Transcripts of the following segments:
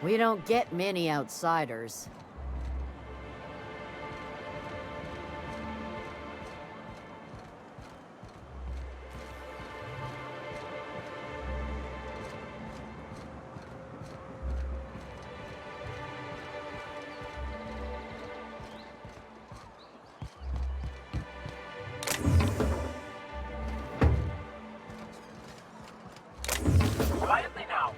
We don't get many outsiders. Quietly now.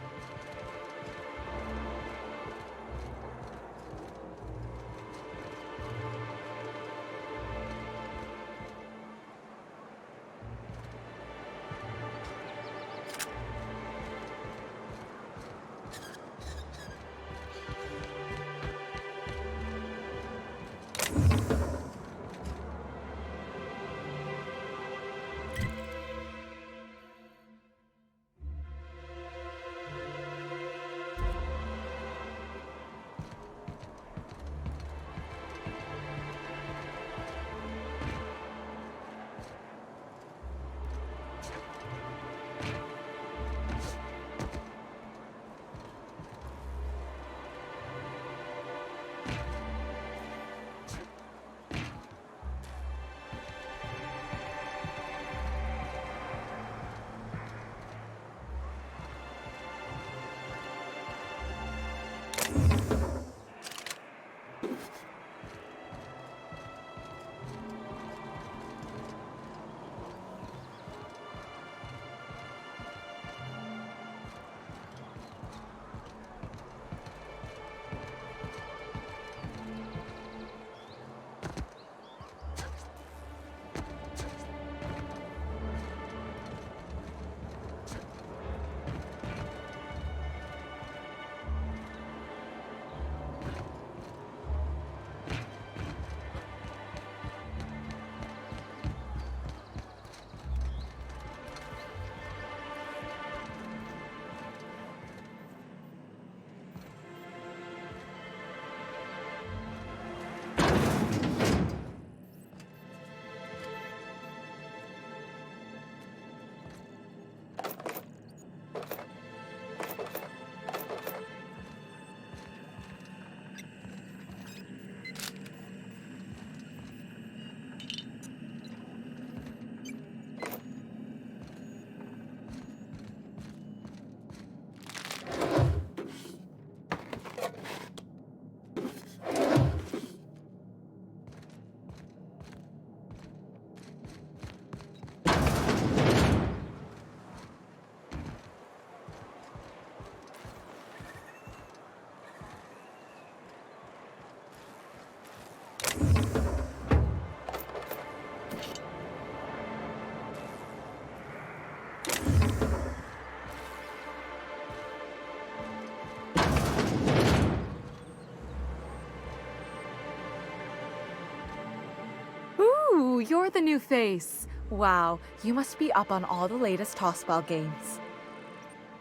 Ooh, you're the new face. Wow, you must be up on all the latest tossball games.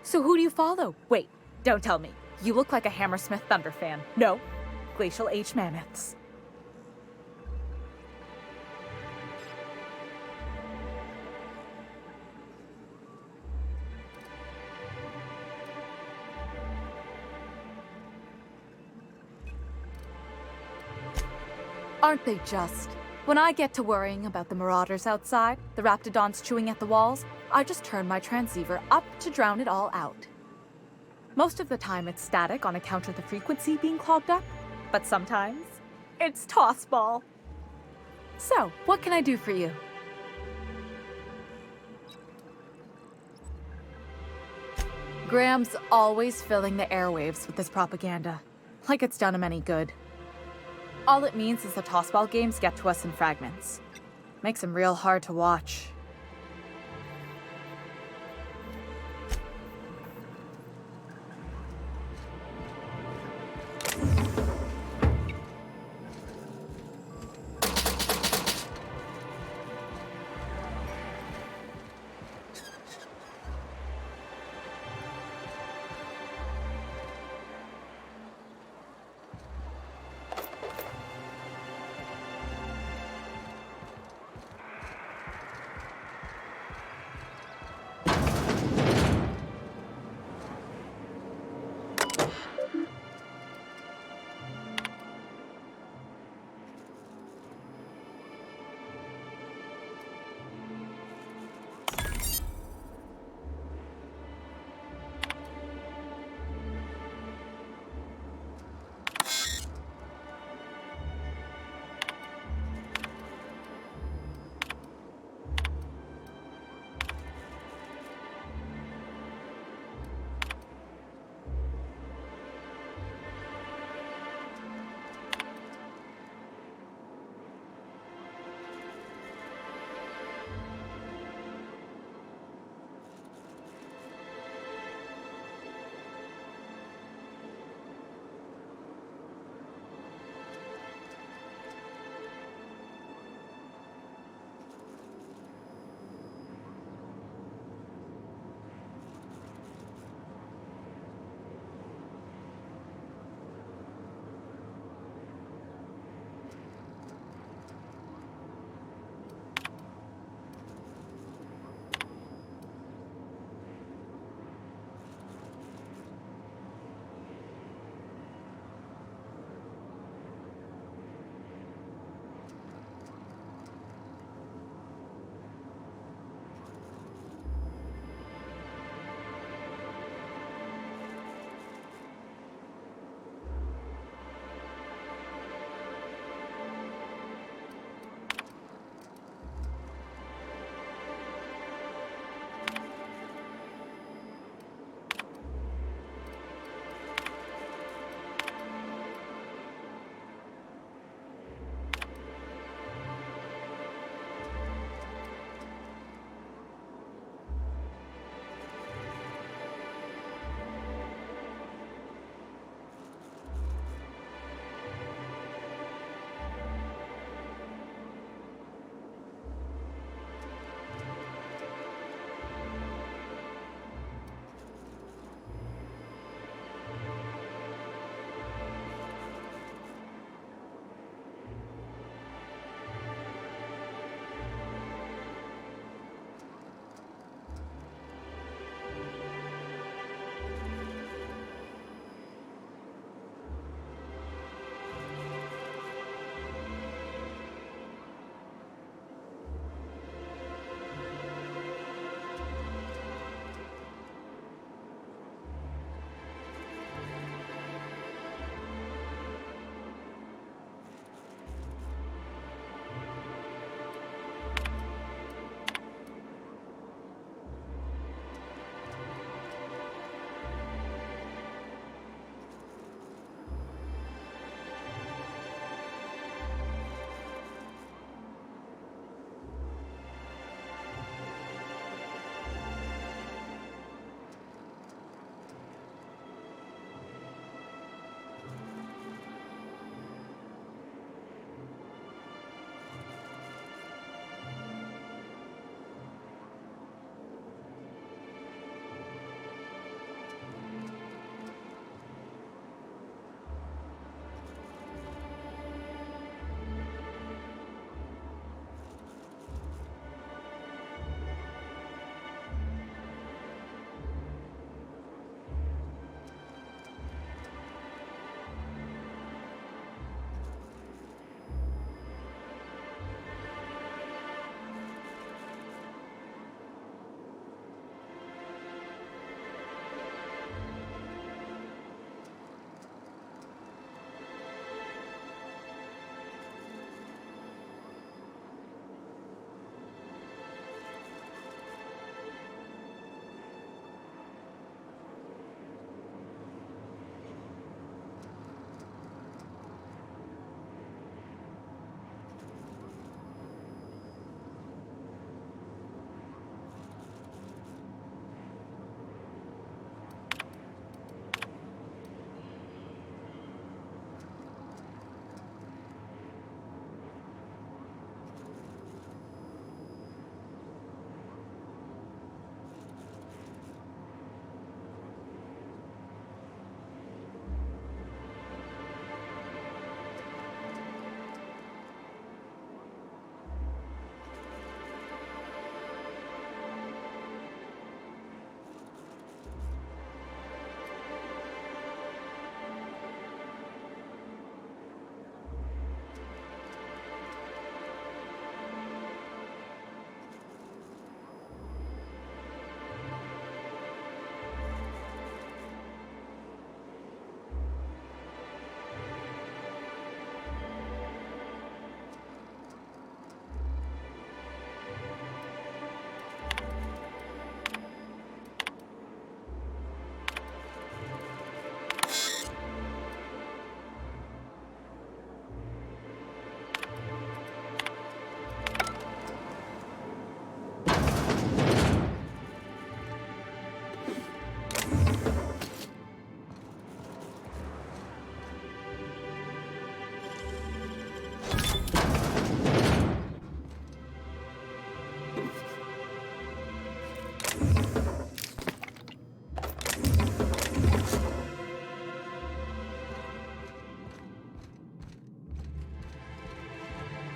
So who do you follow? Wait, don't tell me. You look like a Hammersmith Thunder fan. No, Glacial Age Mammoths. Aren't they just? When I get to worrying about the marauders outside, the raptidons chewing at the walls, I just turn my transceiver up to drown it all out. Most of the time it's static on account of the frequency being clogged up, but sometimes it's tossball. So, what can I do for you? Graham's always filling the airwaves with this propaganda, like it's done him any good. All it means is the tossball games get to us in fragments. Makes them real hard to watch.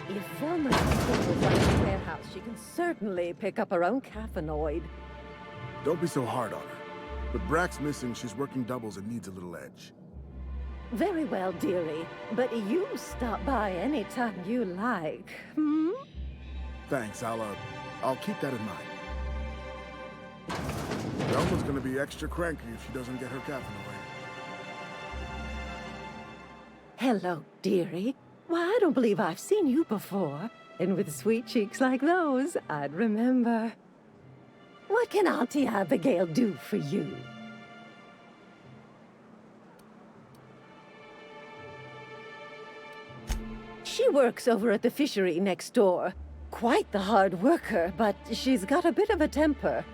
If Velma's was running the warehouse, she can certainly pick up her own caffeinoid. Don't be so hard on her. With Brack's missing, she's working doubles and needs a little edge. Very well, dearie. But you stop by anytime you like, hmm? Thanks, I'll keep that in mind. Velma's gonna be extra cranky if she doesn't get her caffeinoid. Hello, dearie. Why, I don't believe I've seen you before. And with sweet cheeks like those, I'd remember. What can Auntie Abigail do for you? She works over at the fishery next door. Quite the hard worker, but she's got a bit of a temper.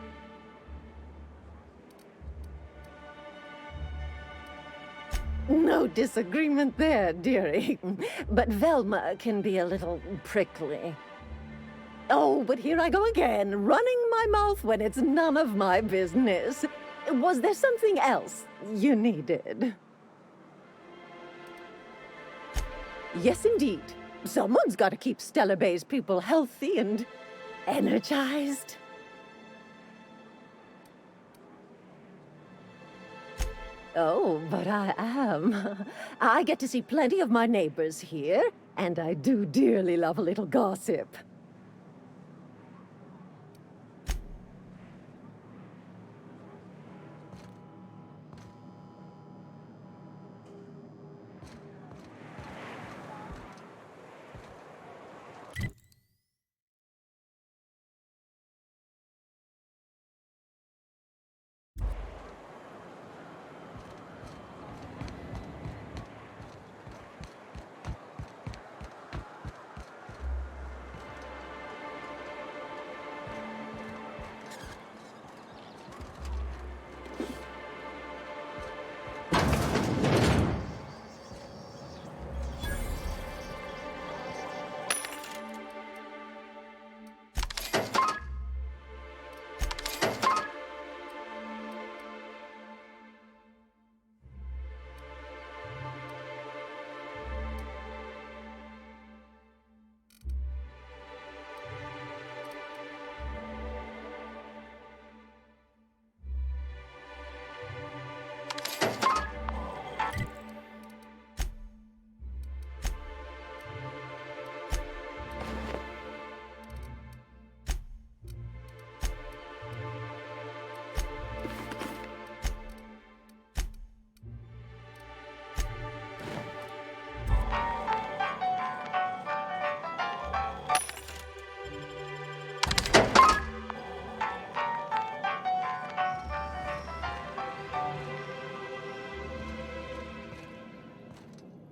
No disagreement there, dearie. But Velma can be a little prickly. Oh, but here I go again, running my mouth when it's none of my business. Was there something else you needed? Yes, indeed. Someone's got to keep Stella Bay's people healthy and energized. Oh, but I am. I get to see plenty of my neighbors here, and I do dearly love a little gossip.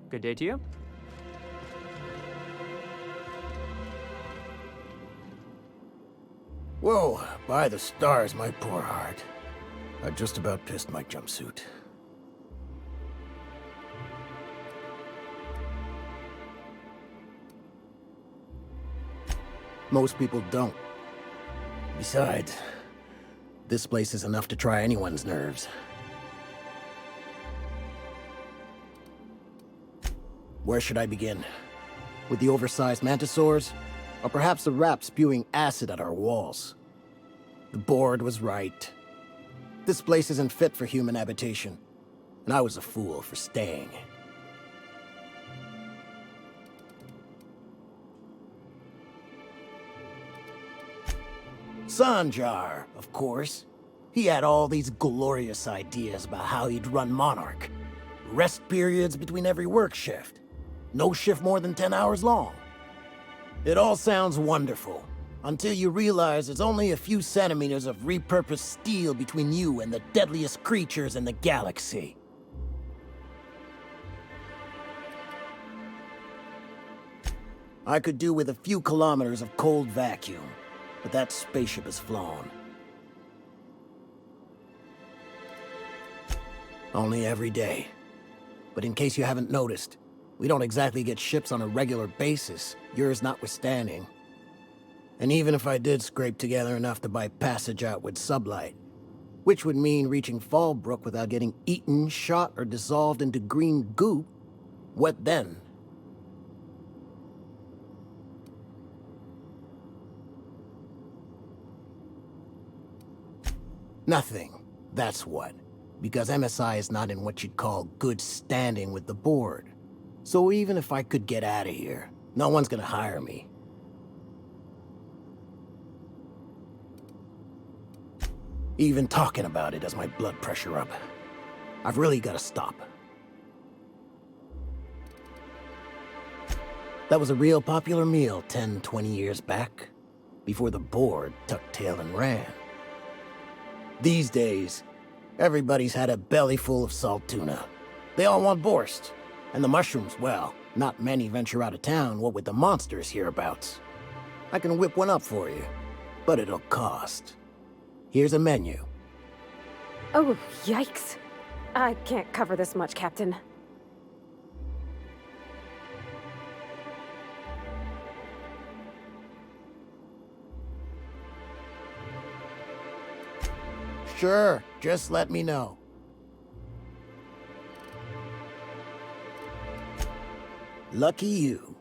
Good day to you. Whoa, by the stars, my poor heart. I just about pissed my jumpsuit. Most people don't. Besides, this place is enough to try anyone's nerves. Where should I begin? With the oversized mantisaurs? Or perhaps the rap spewing acid at our walls? The board was right. This place isn't fit for human habitation, and I was a fool for staying. Sanjar, of course. He had all these glorious ideas about how he'd run Monarch. Rest periods between every work shift. No shift more than 10 hours long. It all sounds wonderful, until you realize there's only a few centimeters of repurposed steel between you and the deadliest creatures in the galaxy. I could do with a few kilometers of cold vacuum, but that spaceship is flown. Only every day. But in case you haven't noticed, we don't exactly get ships on a regular basis, yours notwithstanding. And even if I did scrape together enough to buy passage out with sublight, which would mean reaching Fallbrook without getting eaten, shot, or dissolved into green goop, what then? Nothing, that's what. Because MSI is not in what you'd call good standing with the board. So even if I could get out of here, no one's gonna hire me. Even talking about it has my blood pressure up. I've really gotta stop. That was a real popular meal 10, 20 years back, before the board tucked tail and ran. These days, everybody's had a belly full of salt tuna. They all want borscht. And the mushrooms, well, not many venture out of town, what with the monsters hereabouts. I can whip one up for you, but it'll cost. Here's a menu. Oh, yikes. I can't cover this much, Captain. Sure, just let me know. Lucky you.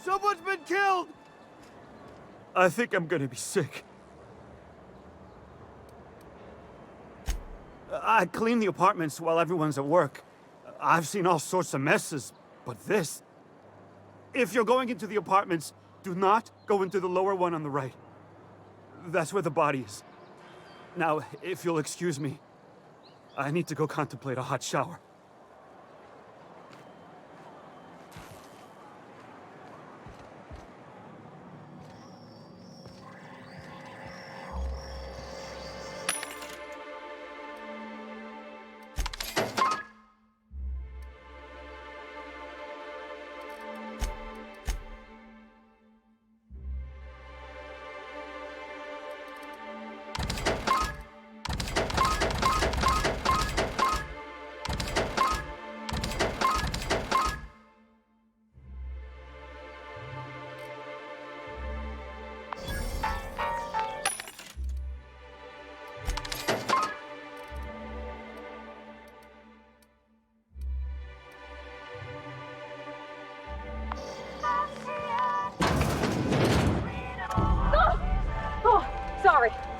Someone's been killed! I think I'm gonna be sick. I clean the apartments while everyone's at work. I've seen all sorts of messes, but this... If you're going into the apartments, do not go into the lower one on the right. That's where the body is. Now, if you'll excuse me, I need to go contemplate a hot shower.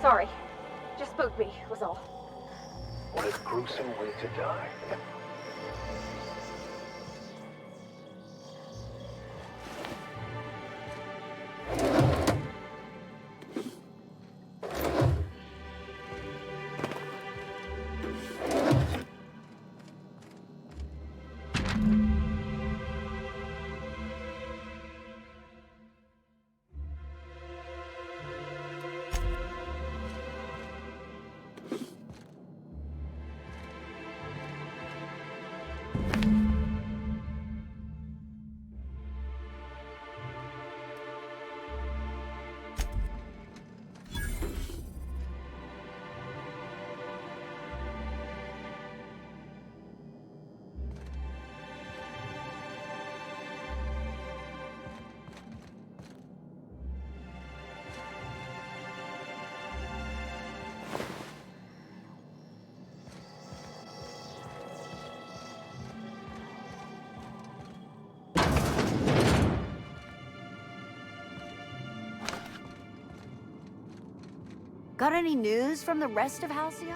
Sorry. Just spooked me, was all. What a gruesome way to die. Got any news from the rest of Halcyon?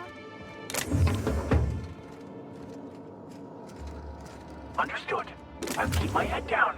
Understood. I'll keep my head down.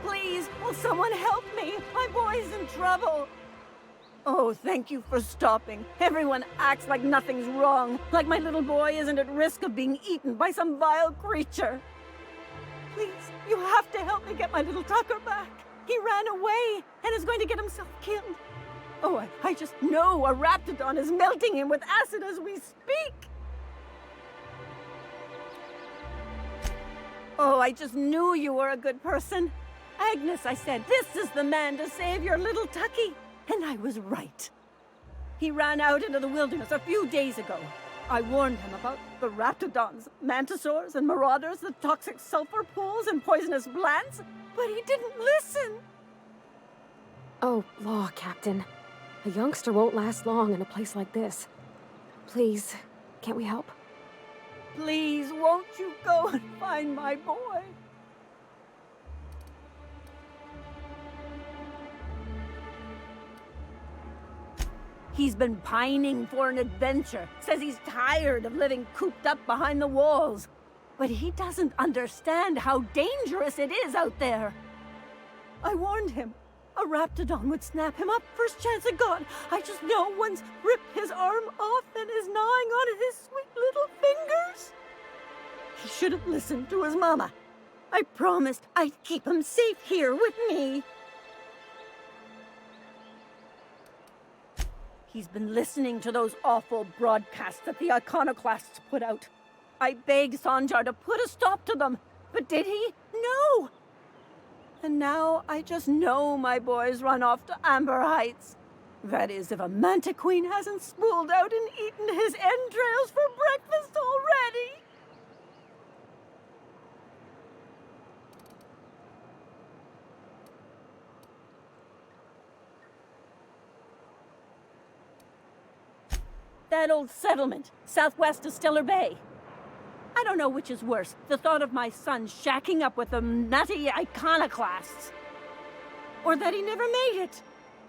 Please, will someone help me? My boy's in trouble. Oh, thank you for stopping. Everyone acts like nothing's wrong, like my little boy isn't at risk of being eaten by some vile creature. Please, you have to help me get my little Tucker back. He ran away and is going to get himself killed. Oh, I just know a raptidon is melting him with acid as we speak. Oh, I just knew you were a good person. Agnes, I said, this is the man to save your little Tucky. And I was right. He ran out into the wilderness a few days ago. I warned him about the raptidons, mantisaurs, and marauders, the toxic sulfur pools and poisonous plants, but he didn't listen. Oh, law, Captain. A youngster won't last long in a place like this. Please, can't we help? Please, won't you go and find my boy? He's been pining for an adventure. Says he's tired of living cooped up behind the walls. But he doesn't understand how dangerous it is out there. I warned him. A raptidon would snap him up first chance it got. I just know one's ripped his arm off and is gnawing on his sweet little fingers. He should have listened to his mama. I promised I'd keep him safe here with me. He's been listening to those awful broadcasts that the iconoclasts put out. I begged Sanjar to put a stop to them, but did he? No! And now I just know my boy's run off to Amber Heights. That is, if a manta queen hasn't spooled out and eaten his entrails for breakfast already. That old settlement, southwest of Stellar Bэй. I don't know which is worse, the thought of my son shacking up with them nutty iconoclasts, or that he never made it.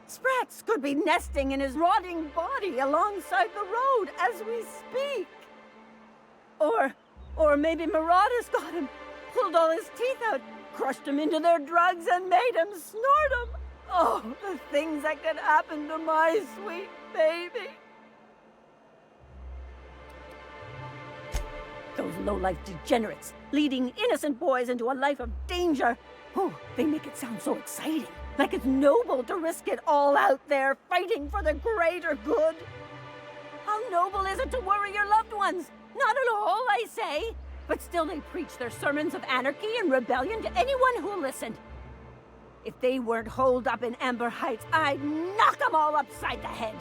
Sprats could be nesting in his rotting body alongside the road as we speak. Or maybe marauders got him, pulled all his teeth out, crushed him into their drugs and made him snort them. Oh, the things that could happen to my sweet baby. Those low-life degenerates, leading innocent boys into a life of danger. Oh, they make it sound so exciting. Like it's noble to risk it all out there, fighting for the greater good. How noble is it to worry your loved ones? Not at all, I say. But still they preach their sermons of anarchy and rebellion to anyone who listened. If they weren't holed up in Amber Heights, I'd knock them all upside the head.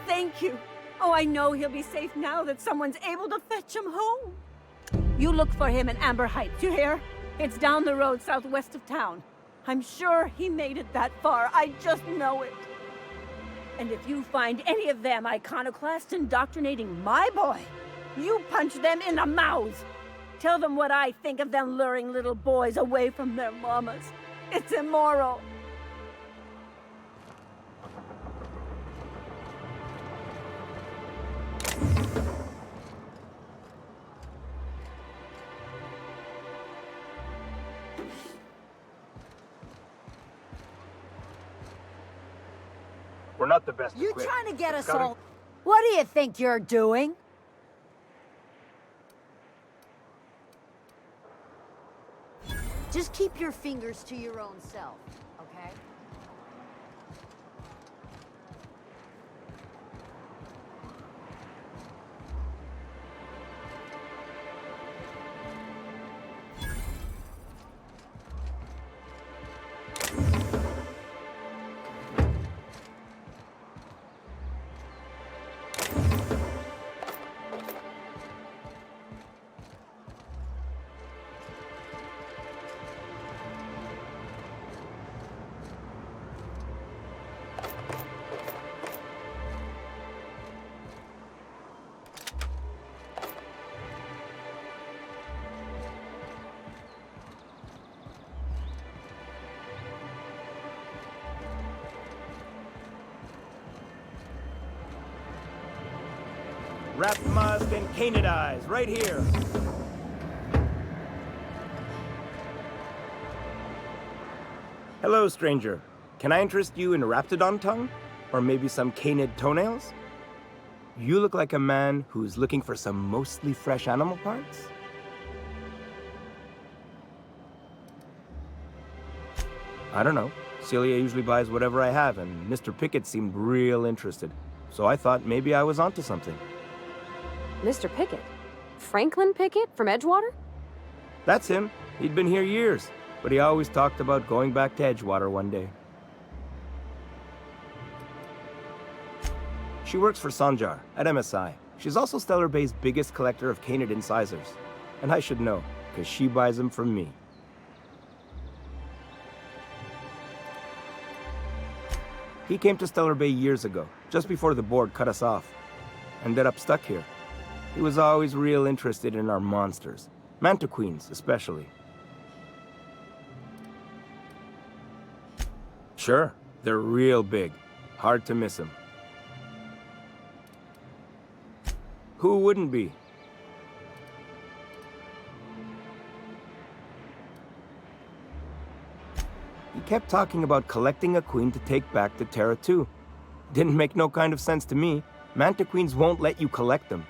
Thank you. Oh, I know he'll be safe now that someone's able to fetch him home. You look for him in Amber Heights, you hear? It's down the road southwest of town. I'm sure he made it that far. I just know it. And if you find any of them iconoclasts indoctrinating my boy, you punch them in the mouths. Tell them what I think of them luring little boys away from their mamas. It's immoral. We're not the best You equipped. trying to get us Got it? all... What do you think you're doing? Just keep your fingers to your own self, okay? Wrap musk and canadize, right here. Hello, stranger. Can I interest you in Raptidon tongue? Or maybe some canid toenails? You look like a man who's looking for some mostly fresh animal parts? I don't know. Celia usually buys whatever I have, and Mr. Pickett seemed real interested. So I thought maybe I was onto something. Mr. Pickett? Franklin Pickett from Edgewater? That's him. He'd been here years, but he always talked about going back to Edgewater one day. She works for Sanjar at MSI. She's also Stellar Bay's biggest collector of canid incisors. And I should know, because she buys them from me. He came to Stellar Bay years ago, just before the board cut us off. Ended up stuck here. He was always real interested in our monsters. Mantiqueens, especially. Sure, they're real big. Hard to miss them. Who wouldn't be? He kept talking about collecting a queen to take back to Terra 2. Didn't make no kind of sense to me. Mantiqueens won't let you collect them.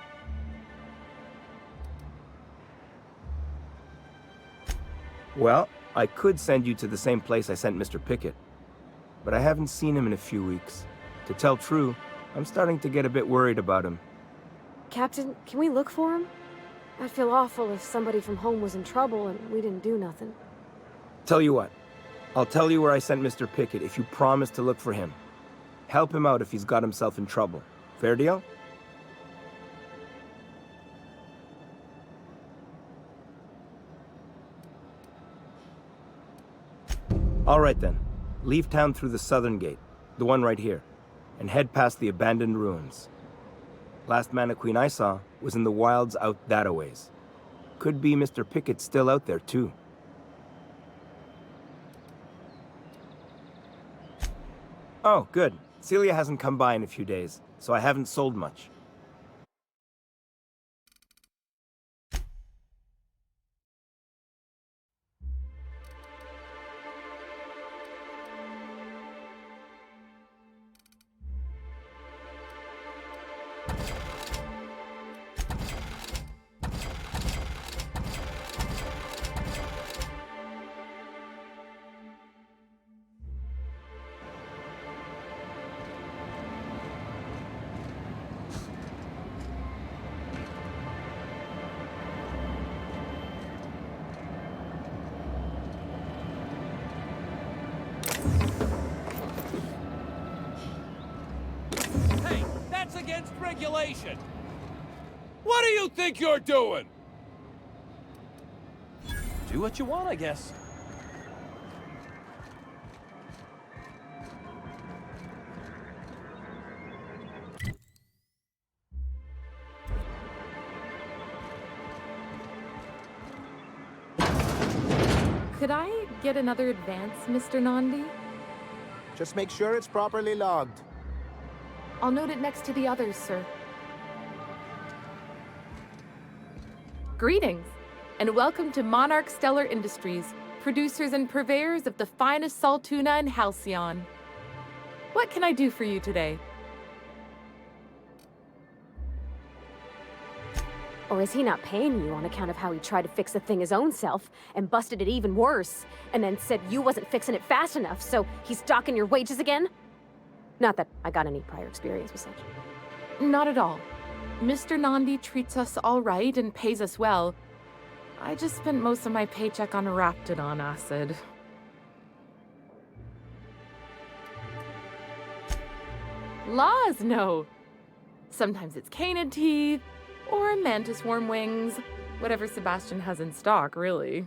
Well, I could send you to the same place I sent Mr. Pickett. But I haven't seen him in a few weeks. To tell true, I'm starting to get a bit worried about him. Captain, can we look for him? I'd feel awful if somebody from home was in trouble and we didn't do nothing. Tell you what, I'll tell you where I sent Mr. Pickett if you promise to look for him. Help him out if he's got himself in trouble. Fair deal? All right then. Leave town through the southern gate, the one right here, and head past the abandoned ruins. Last Mantiqueen I saw was in the wilds out that-a-ways. Could be Mr. Pickett still out there too. Oh, good. Celia hasn't come by in a few days, so I haven't sold much. against regulation. What do you think you're doing? Do what you want, I guess. Could I get another advance, Mr. Nandi? Just make sure it's properly logged. I'll note it next to the others, sir. Greetings, and welcome to Monarch Stellar Industries, producers and purveyors of the finest salt tuna in Halcyon. What can I do for you today? Or is he not paying you on account of how he tried to fix the thing his own self and busted it even worse, and then said you wasn't fixing it fast enough, so he's docking your wages again? Not that I got any prior experience with such. Not at all. Mr. Nandi treats us all right and pays us well. I just spent most of my paycheck on Raptidon acid. Laws, no. Sometimes it's canid teeth, or mantis worm wings. Whatever Sebastian has in stock, really.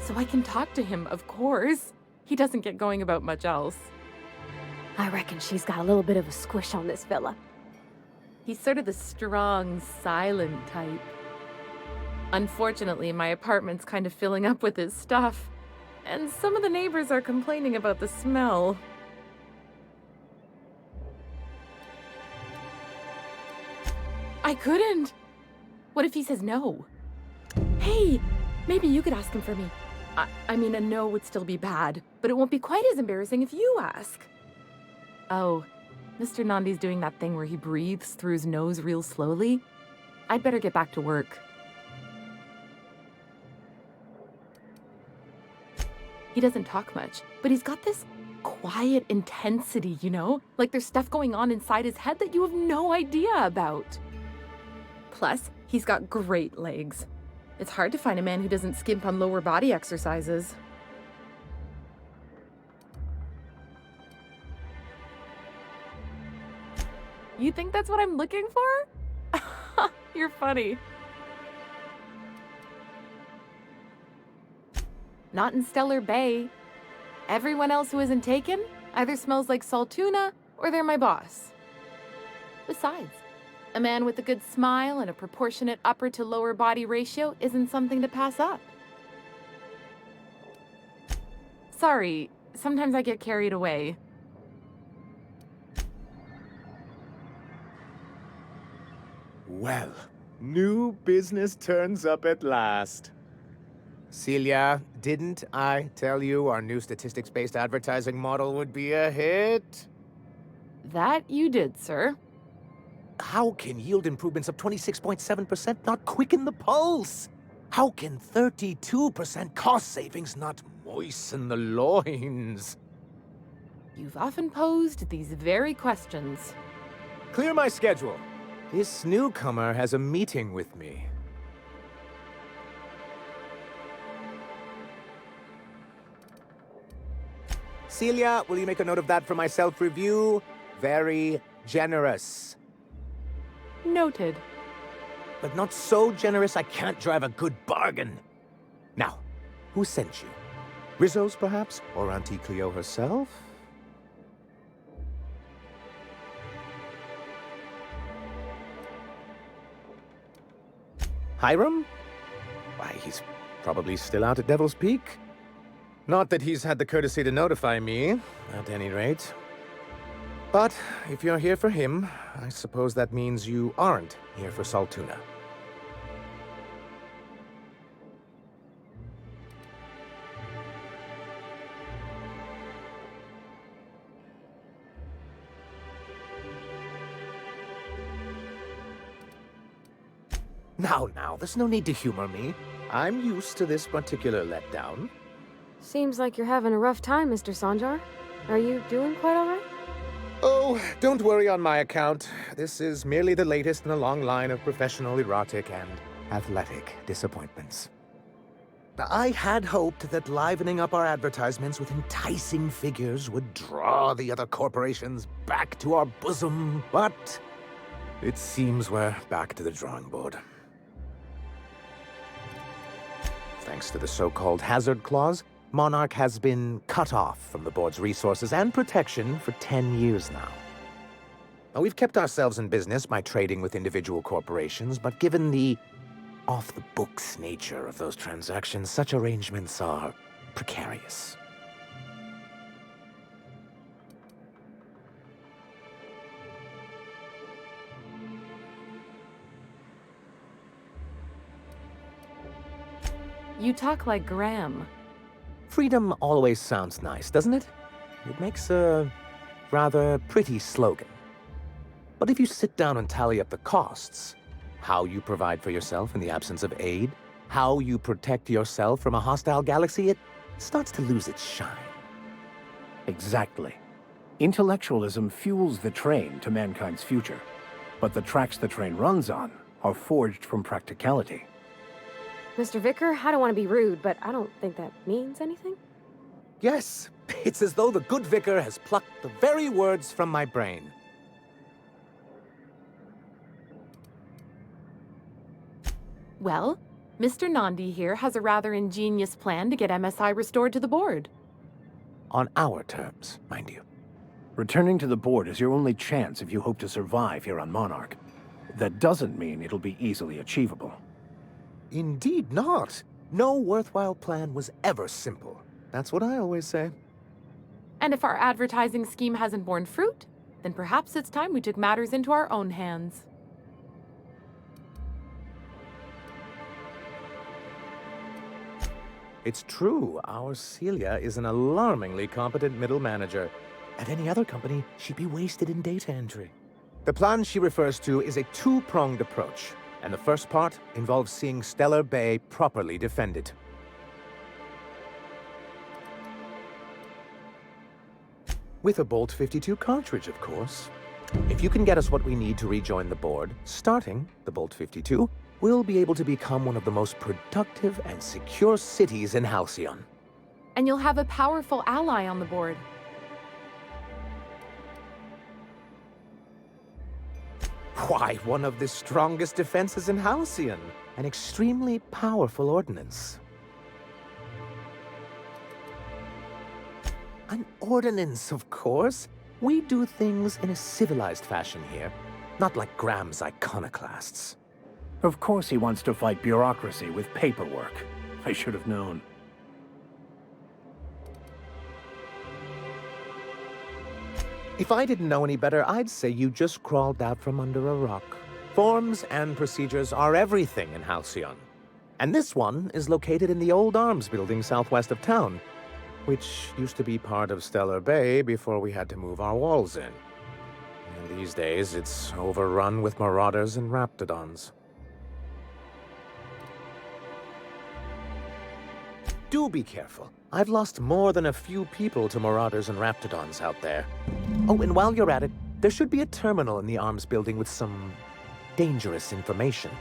So I can talk to him, of course. He doesn't get going about much else. I reckon she's got a little bit of a squish on this fella. He's sort of the strong, silent type. Unfortunately, my apartment's kind of filling up with his stuff, and some of the neighbors are complaining about the smell. I couldn't! What if he says no? Hey, maybe you could ask him for me. I mean, a no would still be bad, but it won't be quite as embarrassing if you ask. Oh, Mr. Nandi's doing that thing where he breathes through his nose real slowly. I'd better get back to work. He doesn't talk much, but he's got this quiet intensity, you know? Like there's stuff going on inside his head that you have no idea about. Plus, he's got great legs. It's hard to find a man who doesn't skimp on lower body exercises. You think that's what I'm looking for? You're funny. Not in Stellar Bэй. Everyone else who isn't taken either smells like salt tuna or they're my boss. Besides, a man with a good smile and a proportionate upper to lower body ratio isn't something to pass up. Sorry, sometimes I get carried away. Well, new business turns up at last. Celia, didn't I tell you our new statistics-based advertising model would be a hit? That you did, sir. How can yield improvements of 26.7% not quicken the pulse? How can 32% cost savings not moisten the loins? You've often posed these very questions. Clear my schedule. This newcomer has a meeting with me. Celia, will you make a note of that for my self-review? Very generous. Noted. But not so generous I can't drive a good bargain. Now, who sent you? Rizzo's, perhaps? Or Auntie Cleo herself? Hiram? Why, he's probably still out at Devil's Peak. Not that he's had the courtesy to notify me, at any rate. But if you're here for him, I suppose that means you aren't here for salt tuna. Now, there's no need to humor me. I'm used to this particular letdown. Seems like you're having a rough time, Mr. Sanjar. Are you doing quite all right? Oh, don't worry on my account. This is merely the latest in a long line of professional, erotic, and athletic disappointments. I had hoped that livening up our advertisements with enticing figures would draw the other corporations back to our bosom, but it seems we're back to the drawing board. Thanks to the so-called hazard clause, Monarch has been cut off from the board's resources and protection for 10 years now. Now, we've kept ourselves in business by trading with individual corporations, but given the off-the-books nature of those transactions, such arrangements are precarious. You talk like Graham. Freedom always sounds nice, doesn't it? It makes a rather pretty slogan. But if you sit down and tally up the costs, how you provide for yourself in the absence of aid, how you protect yourself from a hostile galaxy, it starts to lose its shine. Exactly. Intellectualism fuels the train to mankind's future, but the tracks the train runs on are forged from practicality. Mr. Vicar, I don't want to be rude, but I don't think that means anything. Yes, it's as though the good vicar has plucked the very words from my brain. Well, Mr. Nandi here has a rather ingenious plan to get MSI restored to the board. On our terms, mind you. Returning to the board is your only chance if you hope to survive here on Monarch. That doesn't mean it'll be easily achievable. Indeed not. No worthwhile plan was ever simple. That's what I always say. And if our advertising scheme hasn't borne fruit, then perhaps it's time we took matters into our own hands. It's true, our Celia is an alarmingly competent middle manager. At any other company, she'd be wasted in data entry. The plan she refers to is a two-pronged approach, and the first part involves seeing Stellar Bэй properly defended. With a Bolt 52 cartridge, of course. If you can get us what we need to rejoin the board, starting the Bolt 52, we'll be able to become one of the most productive and secure cities in Halcyon. And you'll have a powerful ally on the board. Why, one of the strongest defenses in Halcyon. An extremely powerful ordnance. An ordinance, of course. We do things in a civilized fashion here, not like Graham's iconoclasts. Of course he wants to fight bureaucracy with paperwork. I should have known. If I didn't know any better, I'd say you just crawled out from under a rock. Forms and procedures are everything in Halcyon. And this one is located in the old arms building southwest of town, which used to be part of Stellar Bэй before we had to move our walls in. And these days, it's overrun with marauders and raptidons. Do be careful. I've lost more than a few people to marauders and raptidons out there. Oh, and while you're at it, there should be a terminal in the arms building with some dangerous information.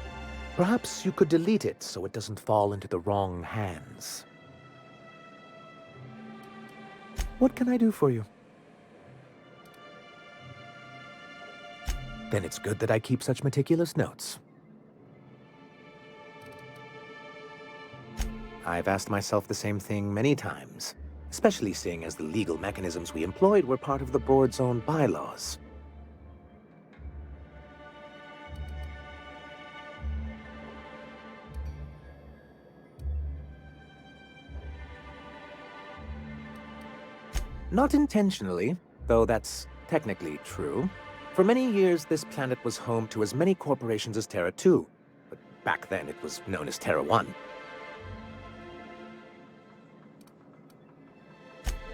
Perhaps you could delete it so it doesn't fall into the wrong hands. What can I do for you? Then it's good that I keep such meticulous notes. I've asked myself the same thing many times, especially seeing as the legal mechanisms we employed were part of the board's own bylaws. Not intentionally, though that's technically true. For many years, this planet was home to as many corporations as Terra 2, but back then it was known as Terra 1.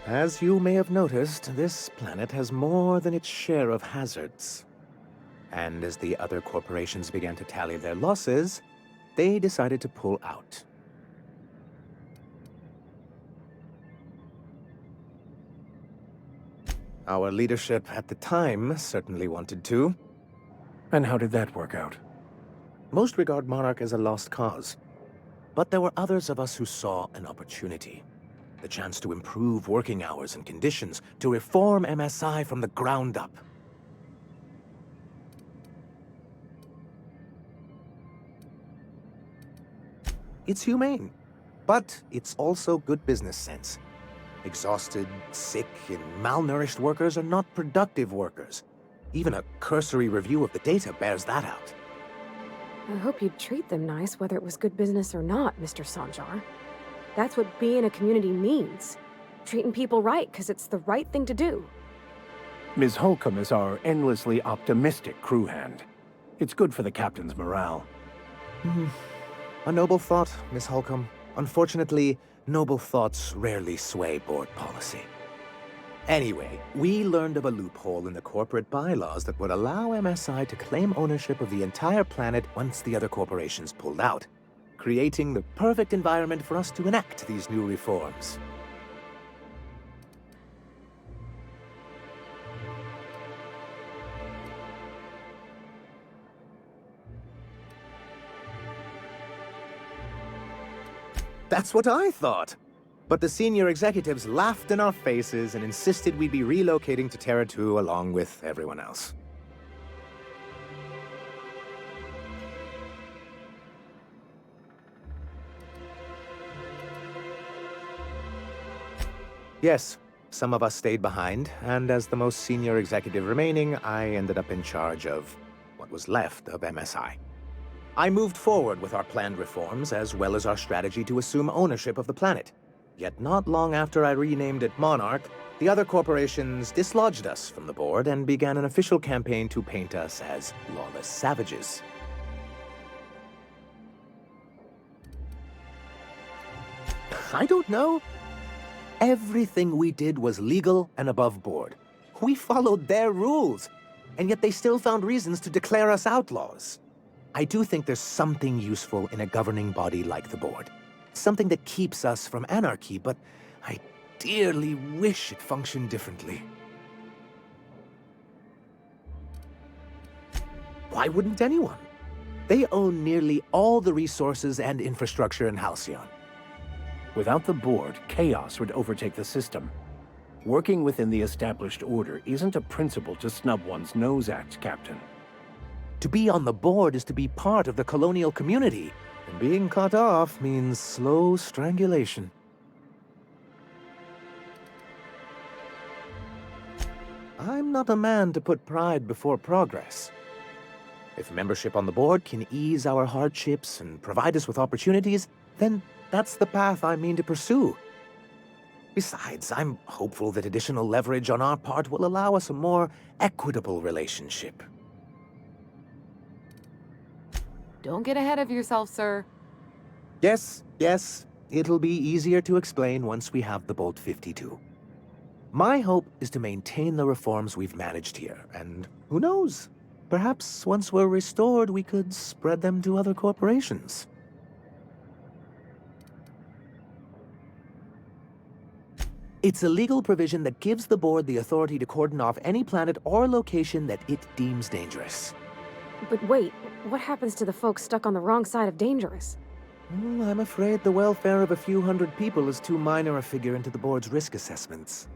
As you may have noticed, this planet has more than its share of hazards. And as the other corporations began to tally their losses, they decided to pull out. Our leadership at the time certainly wanted to. And how did that work out? Most regard Monarch as a lost cause. But there were others of us who saw an opportunity. The chance to improve working hours and conditions, to reform MSI from the ground up. It's humane, but it's also good business sense. Exhausted, sick, and malnourished workers are not productive workers. Even a cursory review of the data bears that out. I hope you'd treat them nice, whether it was good business or not, Mr. Sanjar. That's what being a community means. Treating people right, because it's the right thing to do. Ms. Holcomb is our endlessly optimistic crew hand. It's good for the captain's morale. A noble thought, Miss Holcomb. Unfortunately, noble thoughts rarely sway board policy. Anyway, we learned of a loophole in the corporate bylaws that would allow MSI to claim ownership of the entire planet once the other corporations pulled out, creating the perfect environment for us to enact these new reforms. That's what I thought. But the senior executives laughed in our faces and insisted we'd be relocating to Terra 2 along with everyone else. Yes, some of us stayed behind, and as the most senior executive remaining, I ended up in charge of what was left of MSI. I moved forward with our planned reforms, as well as our strategy to assume ownership of the planet. Yet not long after I renamed it Monarch, the other corporations dislodged us from the board and began an official campaign to paint us as lawless savages. I don't know. Everything we did was legal and above board. We followed their rules, and yet they still found reasons to declare us outlaws. I do think there's something useful in a governing body like the board. Something that keeps us from anarchy, but I dearly wish it functioned differently. Why wouldn't anyone? They own nearly all the resources and infrastructure in Halcyon. Without the board, chaos would overtake the system. Working within the established order isn't a principle to snub one's nose at, Captain. To be on the board is to be part of the colonial community, and being cut off means slow strangulation. I'm not a man to put pride before progress. If membership on the board can ease our hardships and provide us with opportunities, then that's the path I mean to pursue. Besides, I'm hopeful that additional leverage on our part will allow us a more equitable relationship. Don't get ahead of yourself, sir. Yes, it'll be easier to explain once we have the Bolt 52. My hope is to maintain the reforms we've managed here, and who knows? Perhaps once we're restored, we could spread them to other corporations. It's a legal provision that gives the board the authority to cordon off any planet or location that it deems dangerous. But wait, what happens to the folks stuck on the wrong side of dangerous? I'm afraid the welfare of a few hundred people is too minor a figure into the board's risk assessments.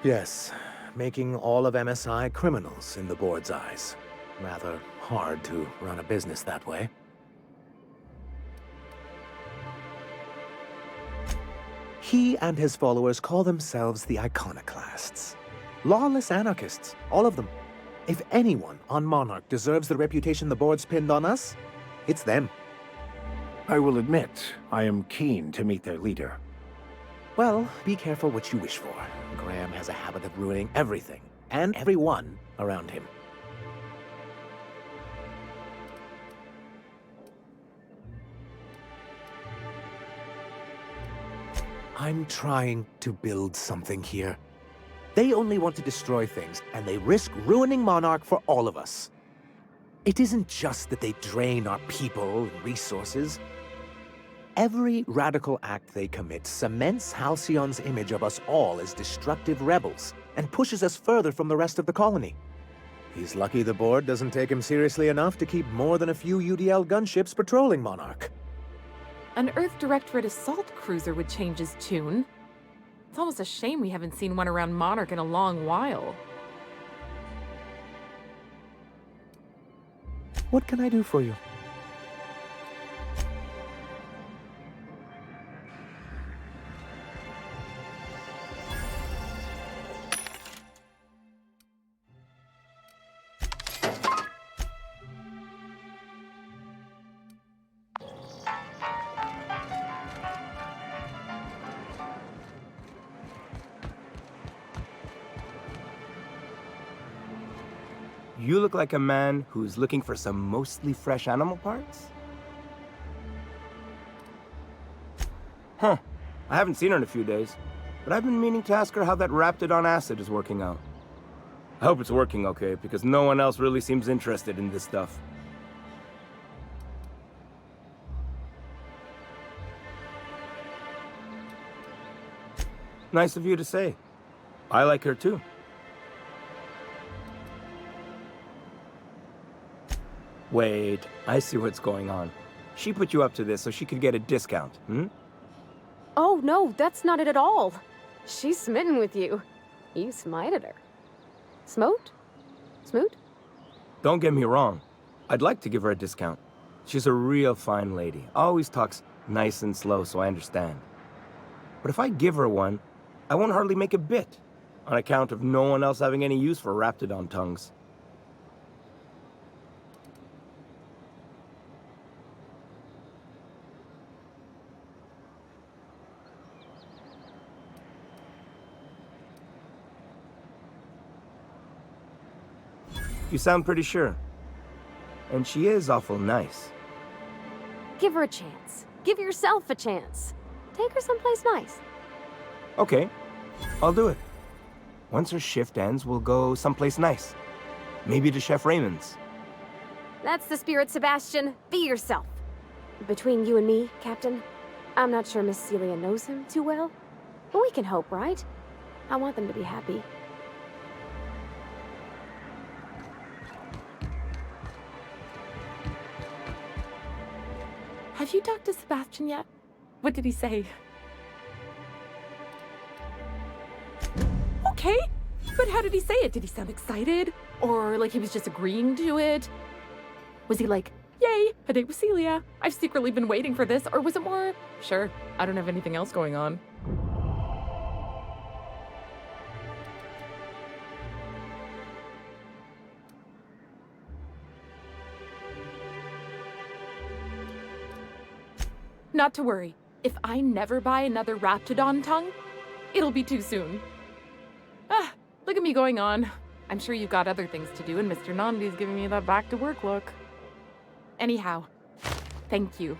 Yes, making all of MSI criminals in the board's eyes. Rather hard to run a business that way. He and his followers call themselves the Iconoclasts. Lawless anarchists, all of them. If anyone on Monarch deserves the reputation the board's pinned on us, it's them. I will admit, I am keen to meet their leader. Well, be careful what you wish for. Graham has a habit of ruining everything, and everyone around him. I'm trying to build something here. They only want to destroy things, and they risk ruining Monarch for all of us. It isn't just that they drain our people and resources. Every radical act they commit cements Halcyon's image of us all as destructive rebels, and pushes us further from the rest of the colony. He's lucky the board doesn't take him seriously enough to keep more than a few UDL gunships patrolling Monarch. An Earth Directorate assault cruiser would change his tune. It's almost a shame we haven't seen one around Monarch in a long while. What can I do for you? You look like a man who's looking for some mostly fresh animal parts? Huh. I haven't seen her in a few days, but I've been meaning to ask her how that Raptidon acid is working out. I hope it's working okay, because no one else really seems interested in this stuff. Nice of you to say. I like her too. Wait, I see what's going on. She put you up to this so she could get a discount, hmm? Oh, no, that's not it at all. She's smitten with you. You smited her. Smote? Smoot? Don't get me wrong. I'd like to give her a discount. She's a real fine lady. Always talks nice and slow, so I understand. But if I give her one, I won't hardly make a bit, on account of no one else having any use for Raptidon tongues. You sound pretty sure. And she is awful nice. Give her a chance. Give yourself a chance. Take her someplace nice. Okay, I'll do it. Once her shift ends, we'll go someplace nice. Maybe to Chef Raymond's. That's the spirit, Sebastian. Be yourself. Between you and me, Captain, I'm not sure Miss Celia knows him too well. But we can hope, right? I want them to be happy. Have you talked to Sebastian yet? What did he say? Okay, but how did he say it? Did he sound excited? Or like he was just agreeing to it? Was he like, yay, a date with Celia. I've secretly been waiting for this. Or was it more, sure, I don't have anything else going on. Not to worry. If I never buy another Raptidon tongue, it'll be too soon. Ah, look at me going on. I'm sure you've got other things to do, and Mr. Nandi's giving me that back-to-work look. Anyhow, thank you.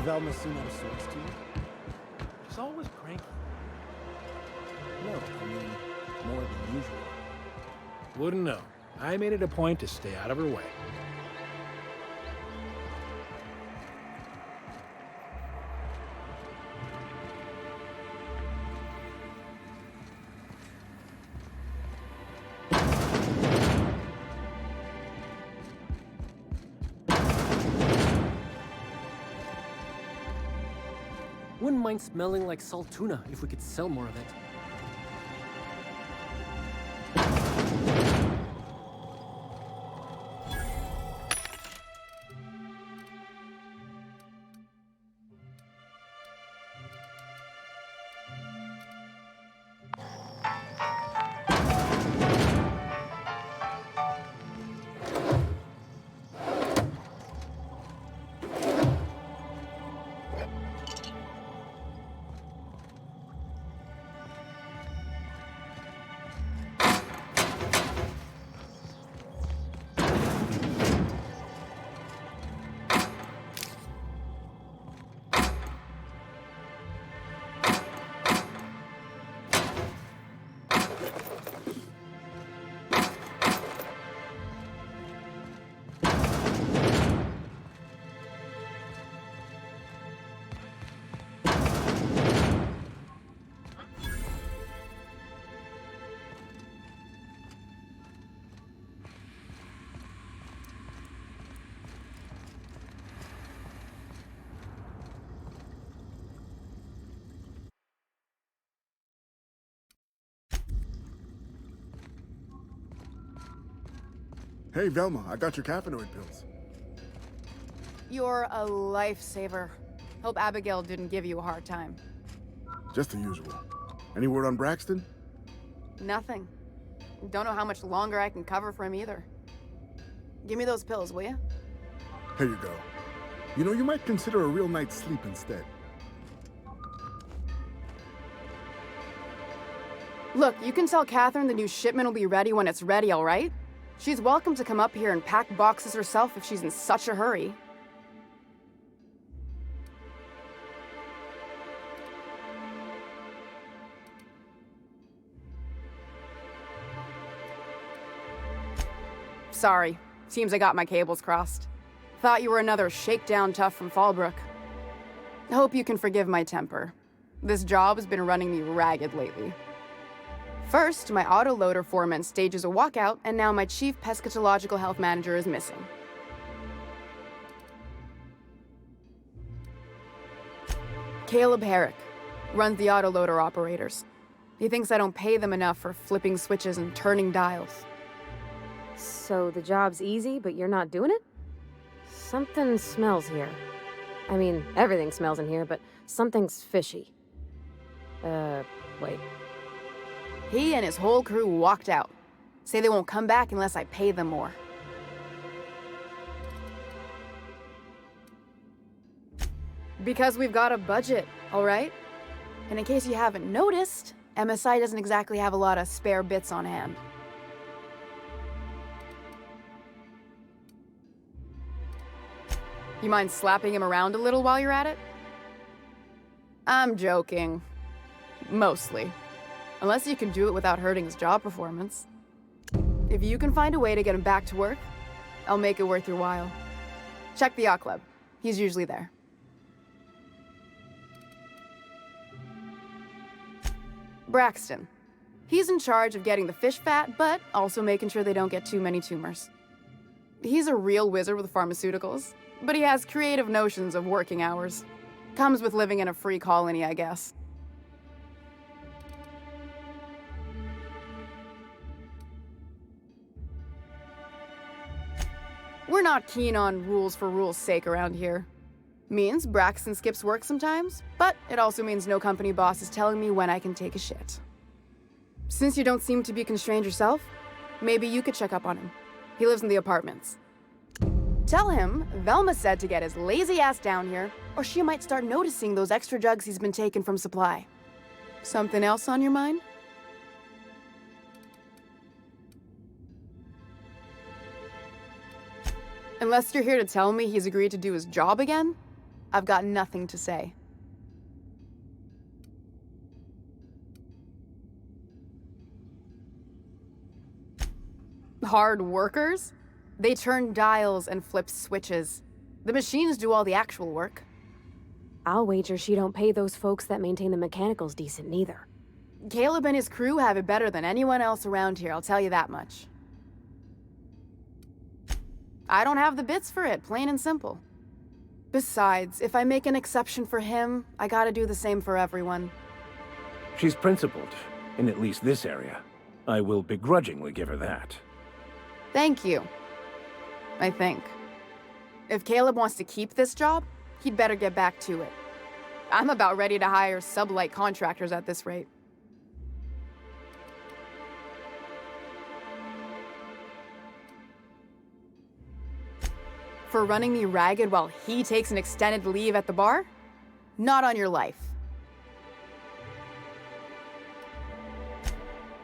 Velma seem out of sorts to you? She's always cranky. No, I mean, more than usual. Wouldn't know. I made it a point to stay out of her way. Wouldn't mind smelling like salt tuna if we could sell more of it. Hey, Velma, I got your caffeinoid pills. You're a lifesaver. Hope Abigail didn't give you a hard time. Just the usual. Any word on Braxton? Nothing. Don't know how much longer I can cover for him either. Give me those pills, will you? Here you go. You know, you might consider a real night's sleep instead. Look, you can tell Catherine the new shipment will be ready when it's ready, all right? She's welcome to come up here and pack boxes herself if she's in such a hurry. Sorry. Seems I got my cables crossed. Thought you were another shakedown tough from Fallbrook. Hope you can forgive my temper. This job has been running me ragged lately. First, my autoloader foreman stages a walkout, and now my chief pescatological health manager is missing. Caleb Herrick runs the autoloader operators. He thinks I don't pay them enough for flipping switches and turning dials. So the job's easy, but you're not doing it? Something smells here. I mean, everything smells in here, but something's fishy. Wait. He and his whole crew walked out. Say they won't come back unless I pay them more. Because we've got a budget, all right? And in case you haven't noticed, MSI doesn't exactly have a lot of spare bits on hand. You mind slapping him around a little while you're at it? I'm joking. Mostly. Unless you can do it without hurting his job performance. If you can find a way to get him back to work, I'll make it worth your while. Check the yacht club. He's usually there. Braxton. He's in charge of getting the fish fat, but also making sure they don't get too many tumors. He's a real wizard with pharmaceuticals, but he has creative notions of working hours. Comes with living in a free colony, I guess. We're not keen on rules for rules' sake around here. Means Braxton skips work sometimes, but it also means no company boss is telling me when I can take a shit. Since you don't seem to be constrained yourself, maybe you could check up on him. He lives in the apartments. Tell him Velma said to get his lazy ass down here, or she might start noticing those extra drugs he's been taking from supply. Something else on your mind? Unless you're here to tell me he's agreed to do his job again? I've got nothing to say. Hard workers? They turn dials and flip switches. The machines do all the actual work. I'll wager she don't pay those folks that maintain the mechanicals decent neither. Caleb and his crew have it better than anyone else around here, I'll tell you that much. I don't have the bits for it, plain and simple. Besides, if I make an exception for him, I gotta do the same for everyone. She's principled, in at least this area. I will begrudgingly give her that. Thank you. I think. If Caleb wants to keep this job, he'd better get back to it. I'm about ready to hire sublight contractors at this rate. For running me ragged while he takes an extended leave at the bar? Not on your life.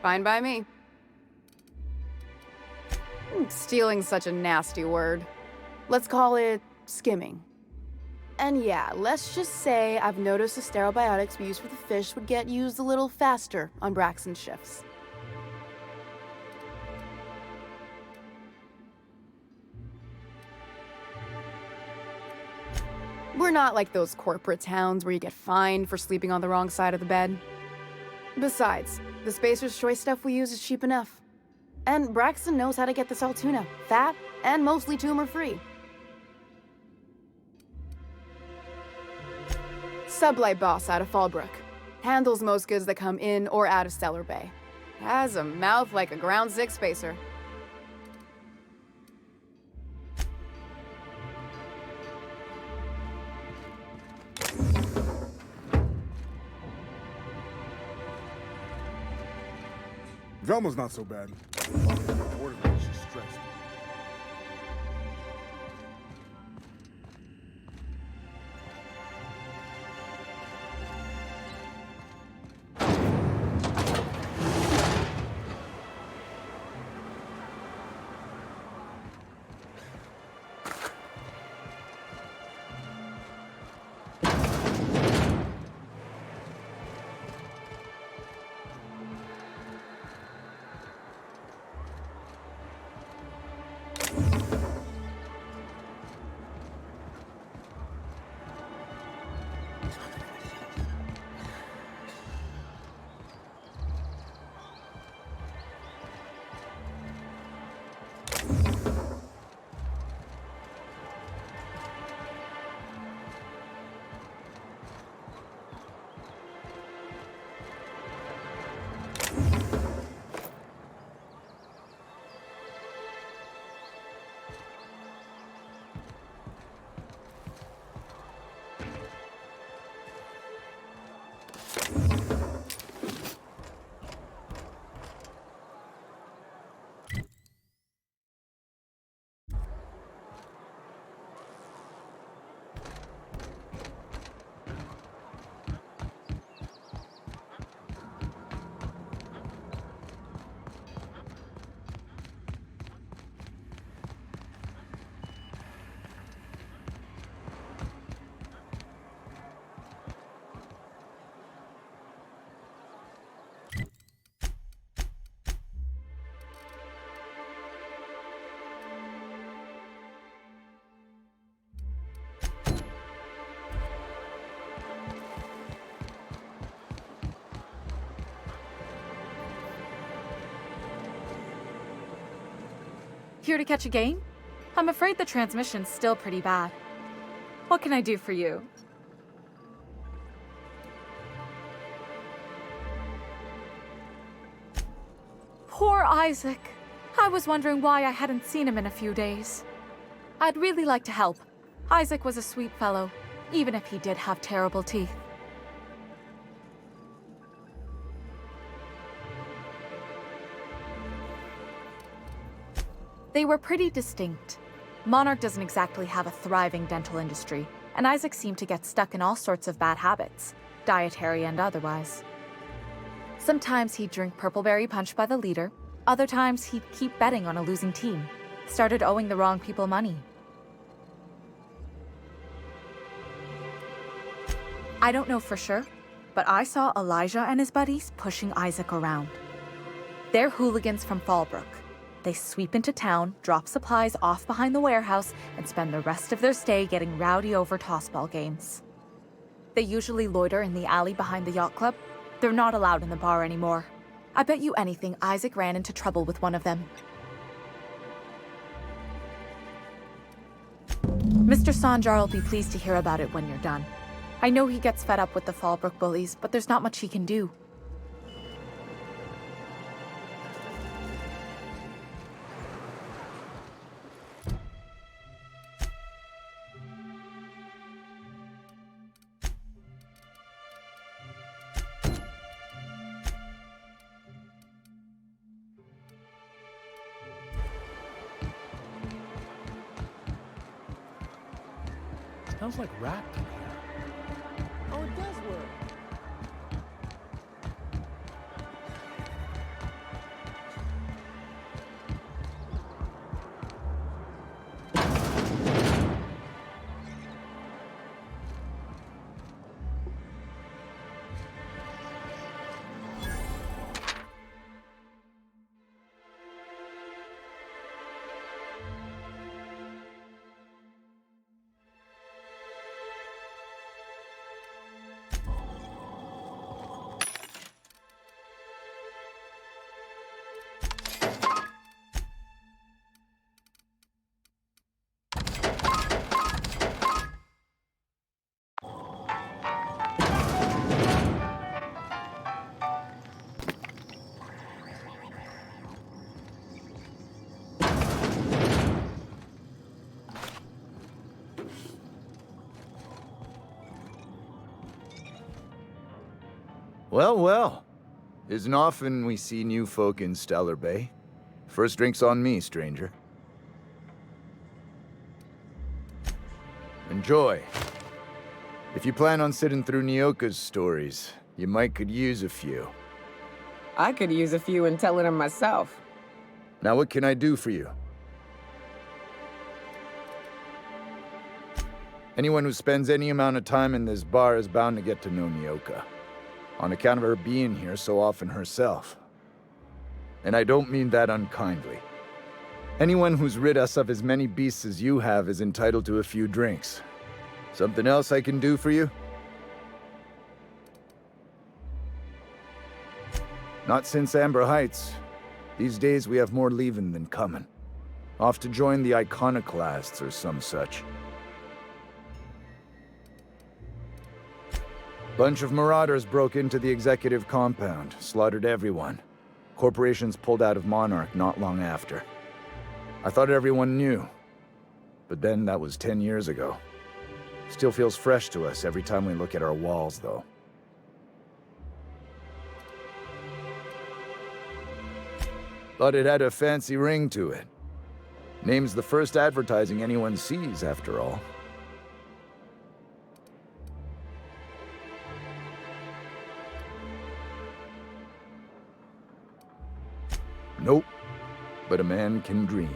Fine by me. Stealing's such a nasty word. Let's call it skimming. And yeah, let's just say I've noticed the sterile biotics we use for the fish would get used a little faster on Braxton's shifts. We're not like those corporate towns where you get fined for sleeping on the wrong side of the bed. Besides, the Spacer's Choice stuff we use is cheap enough. And Braxton knows how to get this Altoona, fat and mostly tumor-free. Sublight boss out of Fallbrook. Handles most goods that come in or out of Stellar Bэй. Has a mouth like a Ground 6 spacer. Velma's not so bad. Ordinary, she's stressed. Here to catch a game? I'm afraid the transmission's still pretty bad. What can I do for you? Poor Isaac. I was wondering why I hadn't seen him in a few days. I'd really like to help. Isaac was a sweet fellow, even if he did have terrible teeth. They were pretty distinct. Monarch doesn't exactly have a thriving dental industry, and Isaac seemed to get stuck in all sorts of bad habits, dietary and otherwise. Sometimes he'd drink purpleberry punch by the liter, other times he'd keep betting on a losing team, started owing the wrong people money. I don't know for sure, but I saw Elijah and his buddies pushing Isaac around. They're hooligans from Fallbrook. They sweep into town, drop supplies off behind the warehouse, and spend the rest of their stay getting rowdy over tossball games. They usually loiter in the alley behind the yacht club. They're not allowed in the bar anymore. I bet you anything Isaac ran into trouble with one of them. Mr. Sanjar will be pleased to hear about it when you're done. I know he gets fed up with the Fallbrook bullies, but there's not much he can do. Sounds like rap. Oh, it does work. Well, well. Isn't often we see new folk in Stellar Bэй. First drink's on me, stranger. Enjoy. If you plan on sitting through Nyoka's stories, you might could use a few. I could use a few and telling them myself. Now what can I do for you? Anyone who spends any amount of time in this bar is bound to get to know Nyoka, on account of her being here so often herself. And I don't mean that unkindly. Anyone who's rid us of as many beasts as you have is entitled to a few drinks. Something else I can do for you? Not since Amber Heights. These days we have more leaving than coming. Off to join the iconoclasts or some such. Bunch of marauders broke into the executive compound, slaughtered everyone. Corporations pulled out of Monarch not long after. I thought everyone knew. But then that was 10 years ago. Still feels fresh to us every time we look at our walls, though. Thought it had a fancy ring to it. Name's the first advertising anyone sees, after all. Nope, but a man can dream.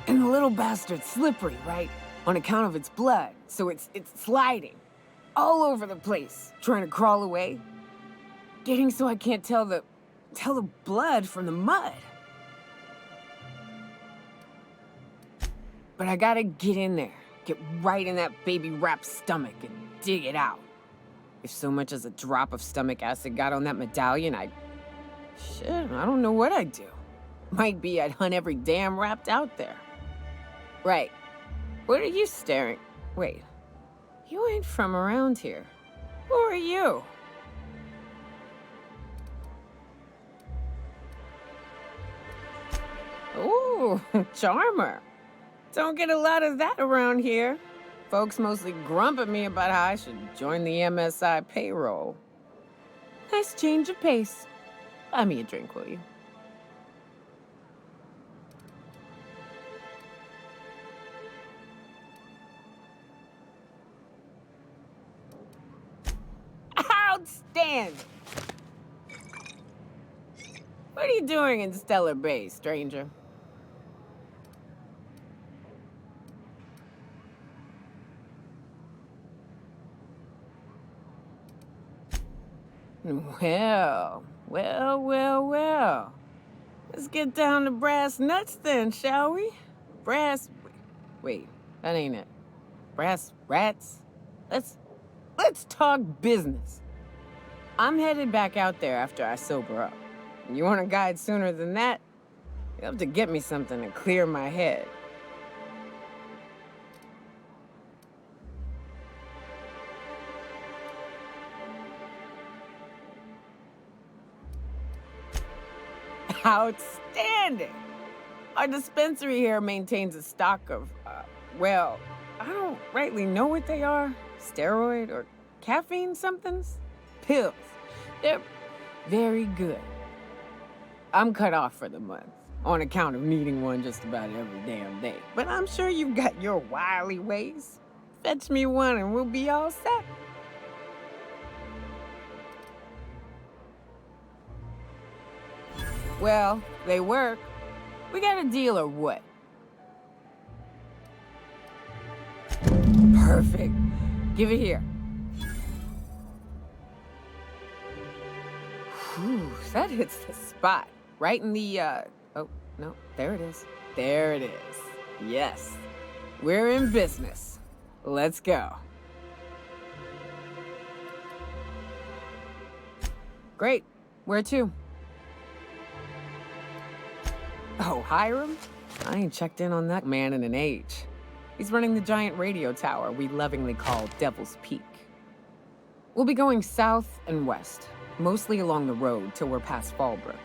And the little bastard's slippery, right? On account of its blood, so it's sliding. All over the place, trying to crawl away. Getting so I can't tell the blood from the mud. But I gotta get in there, get right in that baby-wrapped stomach and dig it out. If so much as a drop of stomach acid got on that medallion, shit, I don't know what I'd do. Might be I'd hunt every damn wrapped out there. Right. What are you staring? Wait. You ain't from around here. Who are you? Ooh, charmer. Don't get a lot of that around here. Folks mostly grump at me about how I should join the MSI payroll. Nice change of pace. Buy me a drink, will you? stand it. What are you doing in Stellar Bэй, stranger? Well. Let's get down to brass nuts then, shall we? Wait, that ain't it. Brass rats? Let's talk business. I'm headed back out there after I sober up. You want a guide sooner than that? You'll have to get me something to clear my head. Outstanding! Our dispensary here maintains a stock of, well, I don't rightly know what they are. Steroid or caffeine somethings? Pills. They're very good. I'm cut off for the month, on account of needing one just about every damn day. But I'm sure you've got your wily ways. Fetch me one and we'll be all set. Well, they work. We got a deal or what? Perfect. Give it here. Whew, that hits the spot. Right in the, oh, no, there it is. There it is. Yes. We're in business. Let's go. Great. Where to? Oh, Hiram? I ain't checked in on that man in an age. He's running the giant radio tower we lovingly call Devil's Peak. We'll be going south and west, mostly along the road till we're past Fallbrook.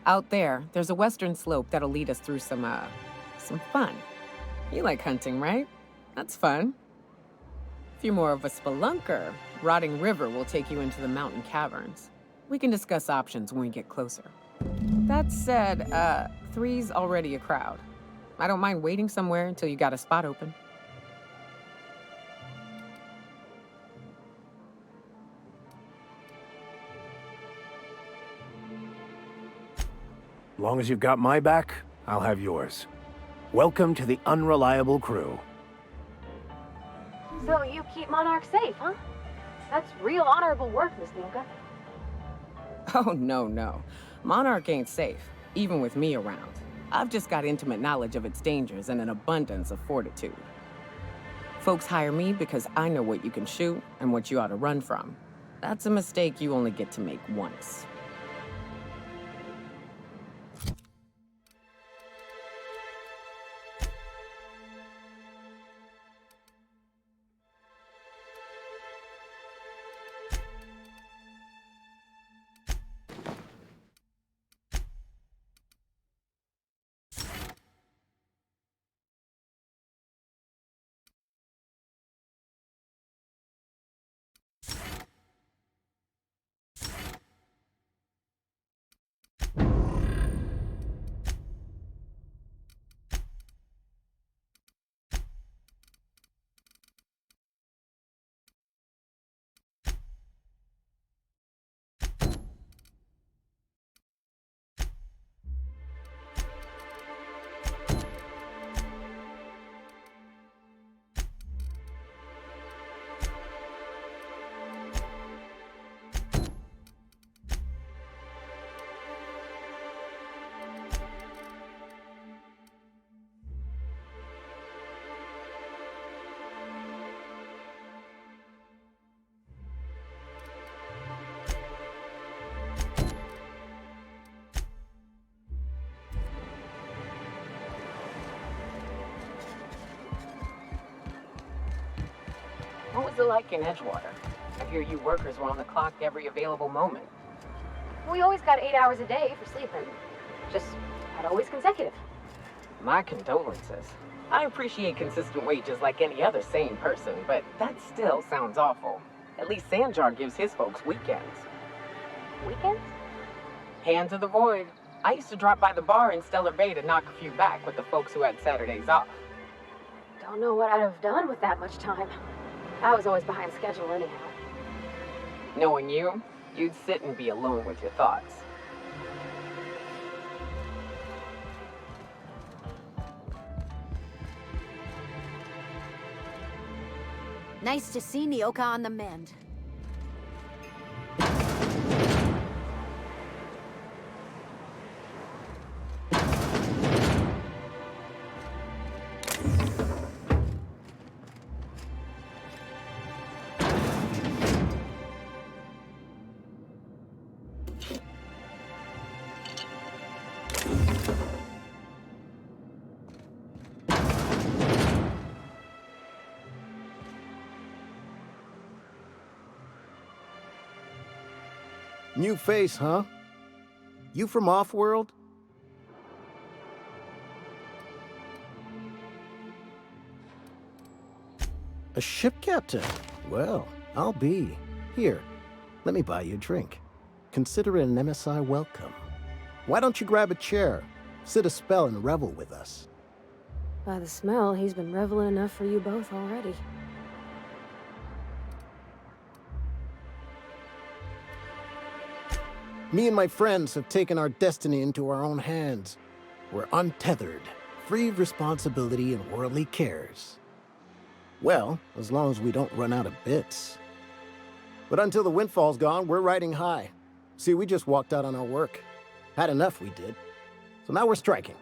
Out there's a western slope that'll lead us through some fun. You like hunting, right? That's fun. If you're more of a spelunker, Rotting River will take you into the mountain caverns. We can discuss options when we get closer. That said, 3's already a crowd. I don't mind waiting somewhere until you got a spot open. As long as you've got my back, I'll have yours. Welcome to the unreliable crew. So you keep Monarch safe, huh? That's real honorable work, Miss Nuka. Oh, no. Monarch ain't safe, even with me around. I've just got intimate knowledge of its dangers and an abundance of fortitude. Folks hire me because I know what you can shoot and what you ought to run from. That's a mistake you only get to make once. What was it like in Edgewater? I hear you workers were on the clock every available moment. We always got 8 hours a day for sleeping. Just not always consecutive. My condolences. I appreciate consistent wages like any other sane person, but that still sounds awful. At least Sanjar gives his folks weekends. Weekends? Hand to the void. I used to drop by the bar in Stellar Bэй to knock a few back with the folks who had Saturdays off. Don't know what I'd have done with that much time. I was always behind schedule anyhow. Knowing you, you'd sit and be alone with your thoughts. Nice to see Nyoka on the mend. New face, huh? You from off-world? A ship captain? Well, I'll be. Here, let me buy you a drink. Consider it an MSI welcome. Why don't you grab a chair, sit a spell and revel with us? By the smell, he's been reveling enough for you both already. Me and my friends have taken our destiny into our own hands. We're untethered, free of responsibility and worldly cares. Well, as long as we don't run out of bits. But until the windfall's gone, we're riding high. See, we just walked out on our work. Had enough, we did. So now we're striking.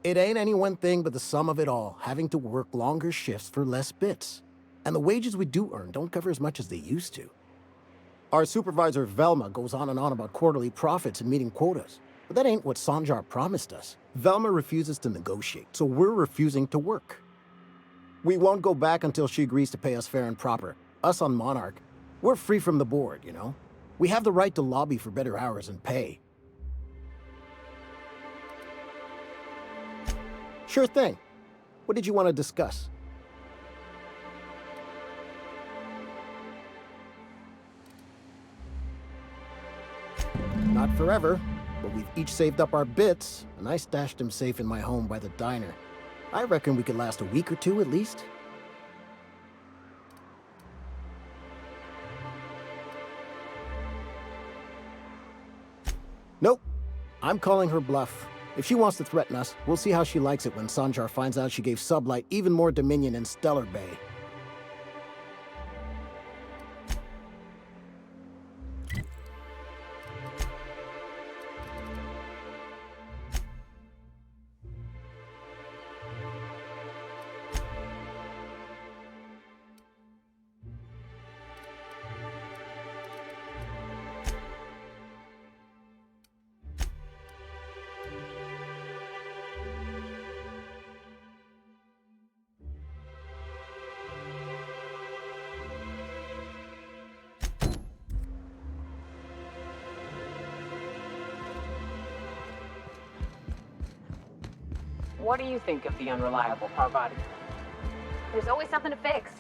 It ain't any one thing but the sum of it all, having to work longer shifts for less bits. And the wages we do earn don't cover as much as they used to. Our supervisor, Velma, goes on and on about quarterly profits and meeting quotas. But that ain't what Sanjar promised us. Velma refuses to negotiate, so we're refusing to work. We won't go back until she agrees to pay us fair and proper. Us on Monarch, we're free from the board, you know? We have the right to lobby for better hours and pay. Sure thing. What did you want to discuss? Not forever, but we've each saved up our bits, and I stashed them safe in my home by the diner. I reckon we could last a week or two at least. Nope. I'm calling her bluff. If she wants to threaten us, we'll see how she likes it when Sanjar finds out she gave Sublight even more dominion in Stellar Bэй. What do you think of the unreliable Parvati? There's always something to fix,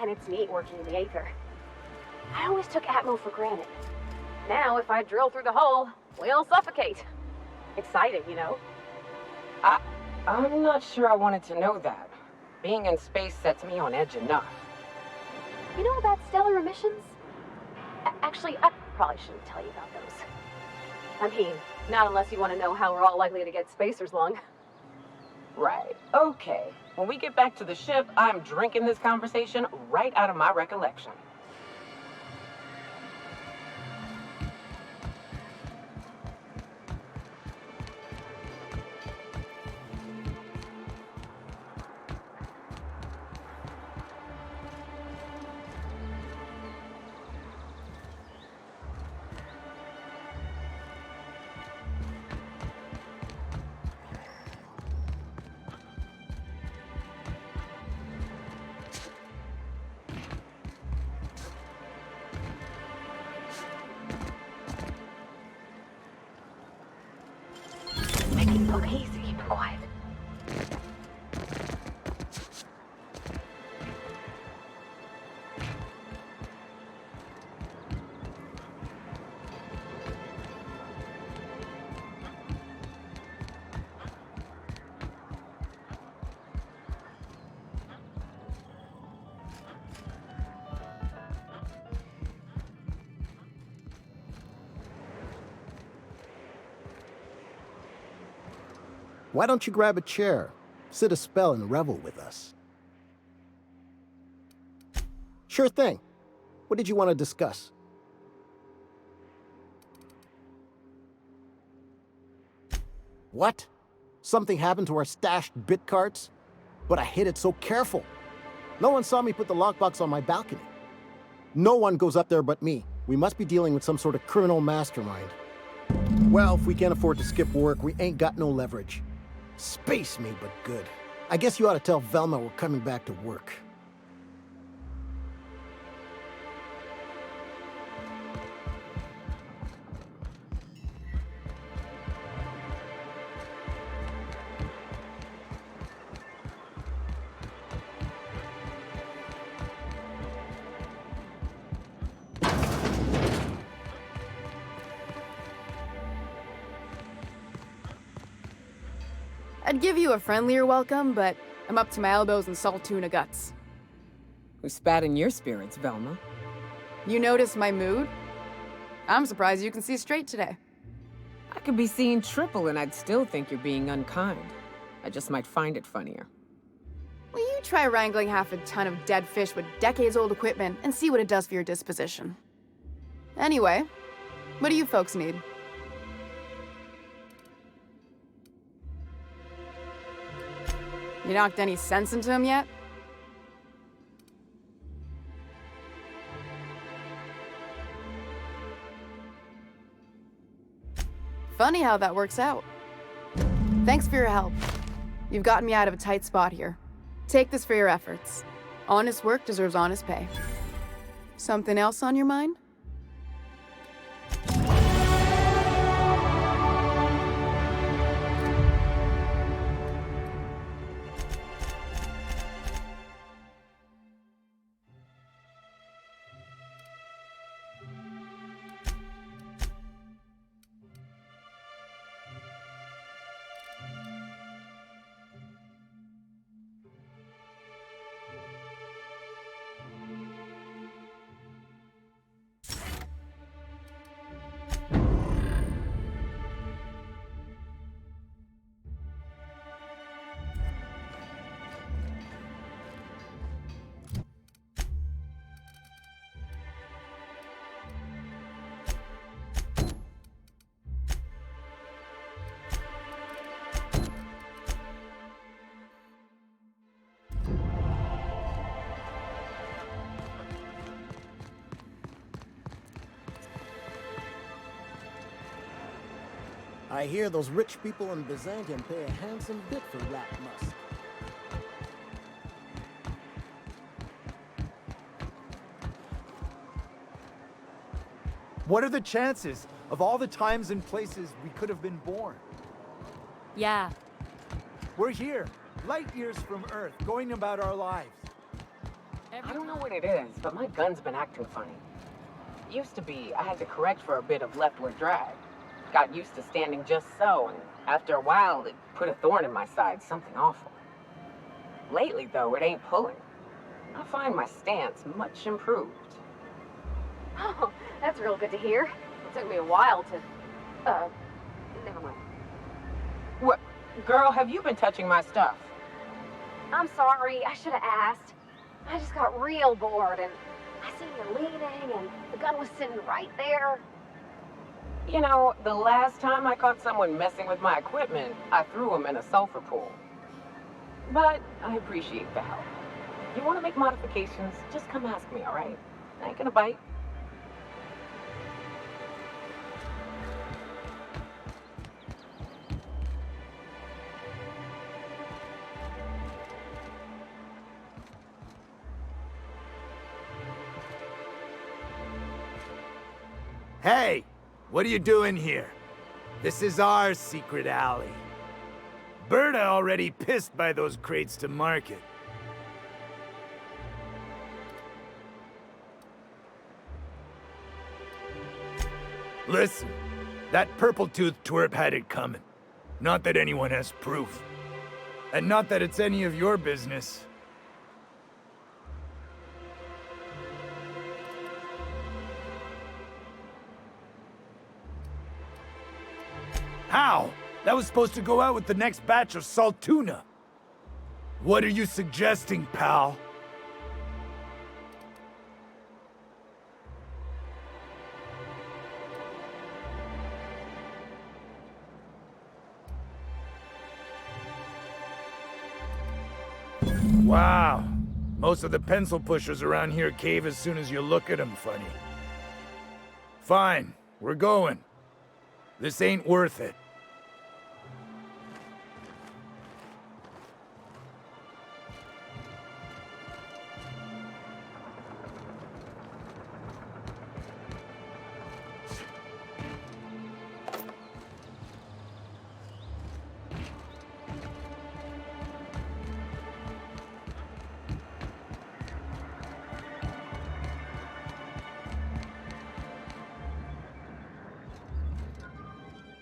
and it's neat working in the Aether. I always took Atmo for granted. Now, if I drill through the hole, we'll suffocate. Exciting, you know? I'm not sure I wanted to know that. Being in space sets me on edge enough. You know about stellar emissions? Actually, I probably shouldn't tell you about those. I mean, not unless you want to know how we're all likely to get spacers long. Right. Okay. When we get back to the ship, I'm drinking this conversation right out of my recollection. Okay, so keep it quiet. Why don't you grab a chair, sit a spell, and revel with us? Sure thing. What did you want to discuss? What? Something happened to our stashed bit cards? But I hid it so careful. No one saw me put the lockbox on my balcony. No one goes up there but me. We must be dealing with some sort of criminal mastermind. Well, if we can't afford to skip work, we ain't got no leverage. Space me, but good. I guess you ought to tell Velma we're coming back to work. I'd give you a friendlier welcome, but I'm up to my elbows in salt tuna guts. Who spat in your spirits, Velma? You notice my mood? I'm surprised you can see straight today. I could be seeing triple and I'd still think you're being unkind. I just might find it funnier. Will you try wrangling half a ton of dead fish with decades-old equipment and see what it does for your disposition? Anyway, what do you folks need? You knocked any sense into him yet? Funny how that works out. Thanks for your help. You've gotten me out of a tight spot here. Take this for your efforts. Honest work deserves honest pay. Something else on your mind? I hear those rich people in Byzantium pay a handsome bit for rat musk. What are the chances of all the times and places we could have been born? Yeah. We're here, light years from Earth, going about our lives. I don't know what it is, but my gun's been acting funny. Used to be, I had to correct for a bit of leftward drag. Got used to standing just so, and after a while, it put a thorn in my side, something awful. Lately, though, it ain't pulling. I find my stance much improved. Oh, that's real good to hear. It took me a while to... never mind. What? Girl, have you been touching my stuff? I'm sorry, I should have asked. I just got real bored, and I seen you leaning, and the gun was sitting right there. You know, the last time I caught someone messing with my equipment, I threw them in a sulfur pool. But I appreciate the help. You want to make modifications, just come ask me, all right? I ain't gonna bite. Hey! What are you doing here? This is our secret alley. Berta already pissed by those crates to market. Listen, that purple-toothed twerp had it coming. Not that anyone has proof. And not that it's any of your business. How? That was supposed to go out with the next batch of salt tuna. What are you suggesting, pal? Wow. Most of the pencil pushers around here cave as soon as you look at them funny. Fine, we're going. This ain't worth it.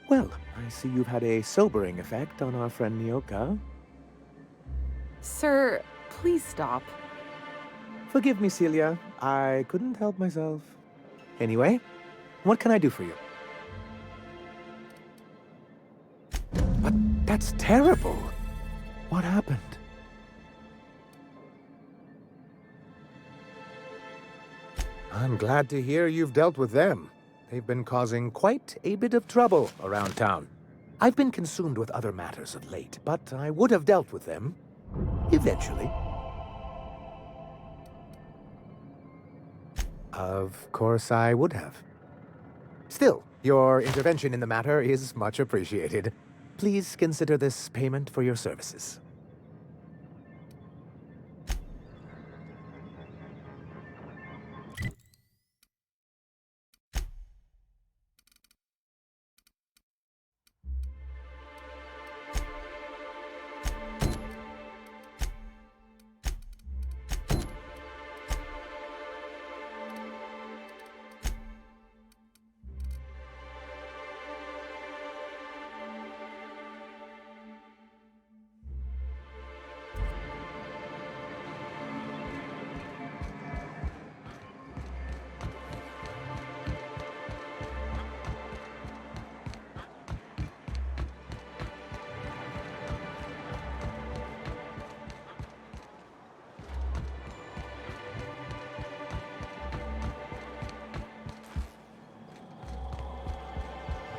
Well, I see you've had a sobering effect on our friend Nyoka. Sir, please stop. Forgive me, Celia. I couldn't help myself. Anyway, what can I do for you? But that's terrible. What happened? I'm glad to hear you've dealt with them. They've been causing quite a bit of trouble around town. I've been consumed with other matters of late, but I would have dealt with them eventually. Of course I would have. Still, your intervention in the matter is much appreciated. Please consider this payment for your services.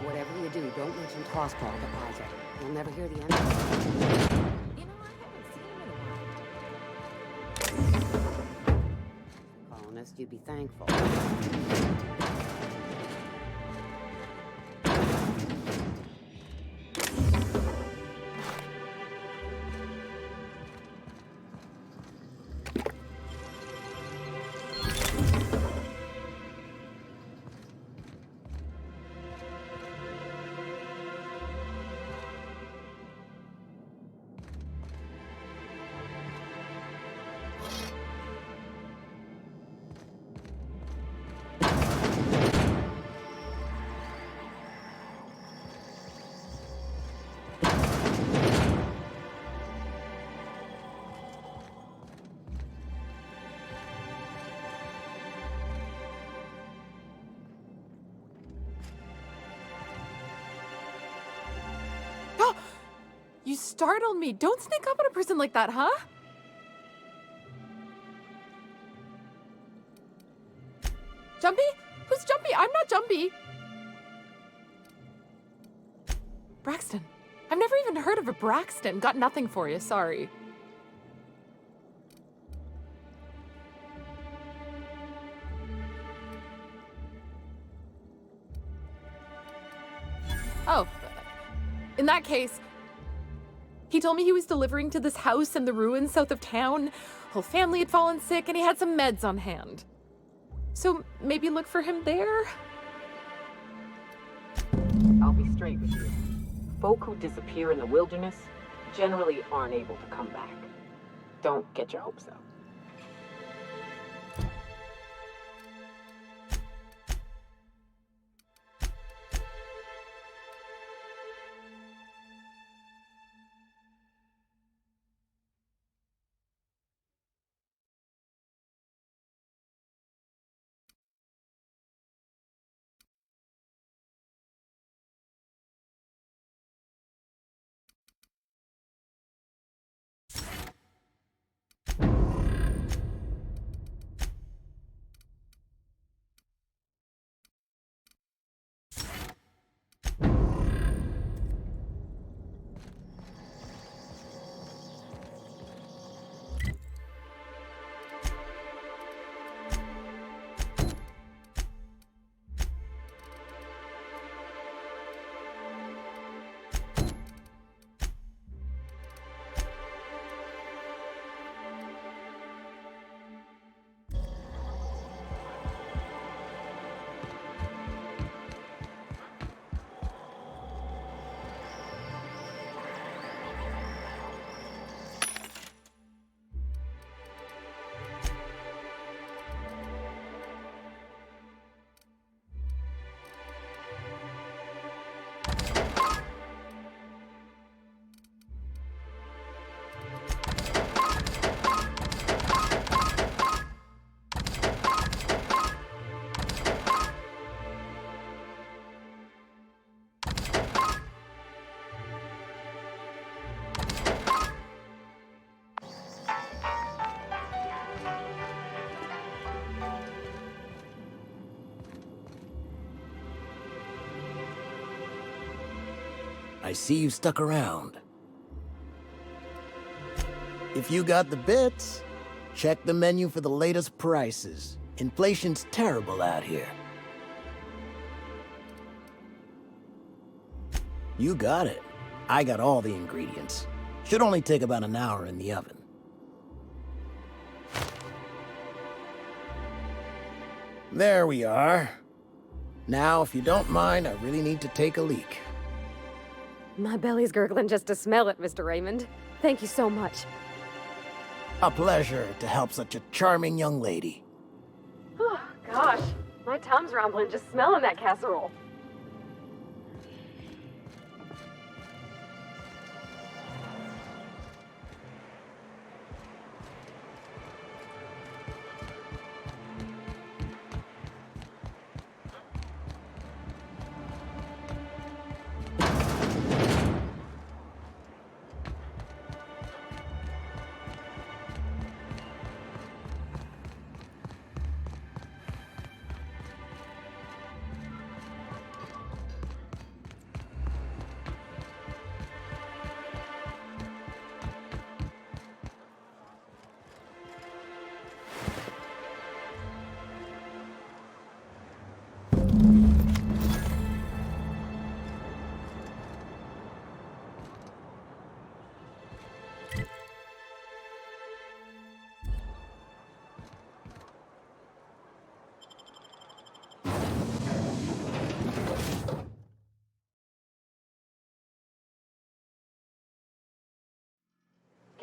Whatever you do, don't mention Tossball to Isaac. You'll never hear the end. You know, I haven't seen him in a while. Colonist, you'd be thankful. You startled me. Don't sneak up on a person like that, huh? Jumpy? Who's Jumpy? I'm not Jumpy. Braxton. I've never even heard of a Braxton. Got nothing for you, sorry. Oh, in that case, he told me he was delivering to this house in the ruins south of town. Whole family had fallen sick and he had some meds on hand. So maybe look for him there? I'll be straight with you. Folk who disappear in the wilderness generally aren't able to come back. Don't get your hopes up. I see you stuck around. If you got the bits, check the menu for the latest prices. Inflation's terrible out here. You got it. I got all the ingredients. Should only take about an hour in the oven. There we are. Now, if you don't mind, I really need to take a leak. My belly's gurgling just to smell it, Mr. Raymond. Thank you so much. A pleasure to help such a charming young lady. Oh, gosh. My tum's rumbling just smelling that casserole.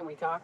Can we talk?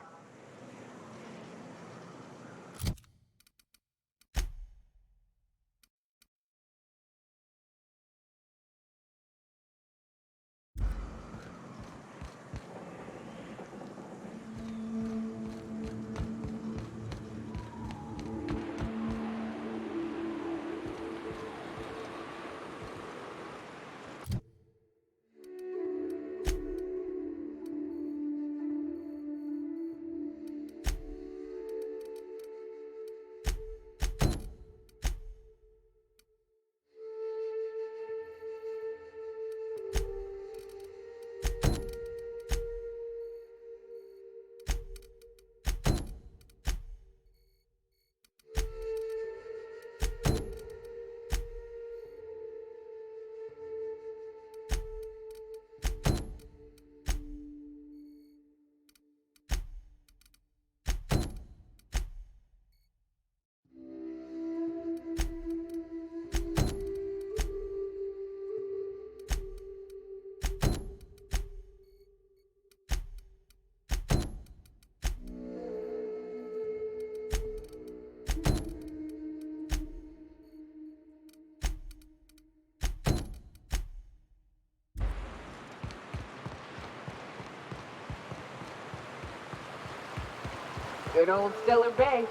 Good old Stellar Bэй.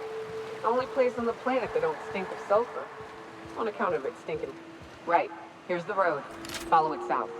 Only place on the planet that don't stink of sulfur. On account of it stinking. Right. Here's the road. Follow it south.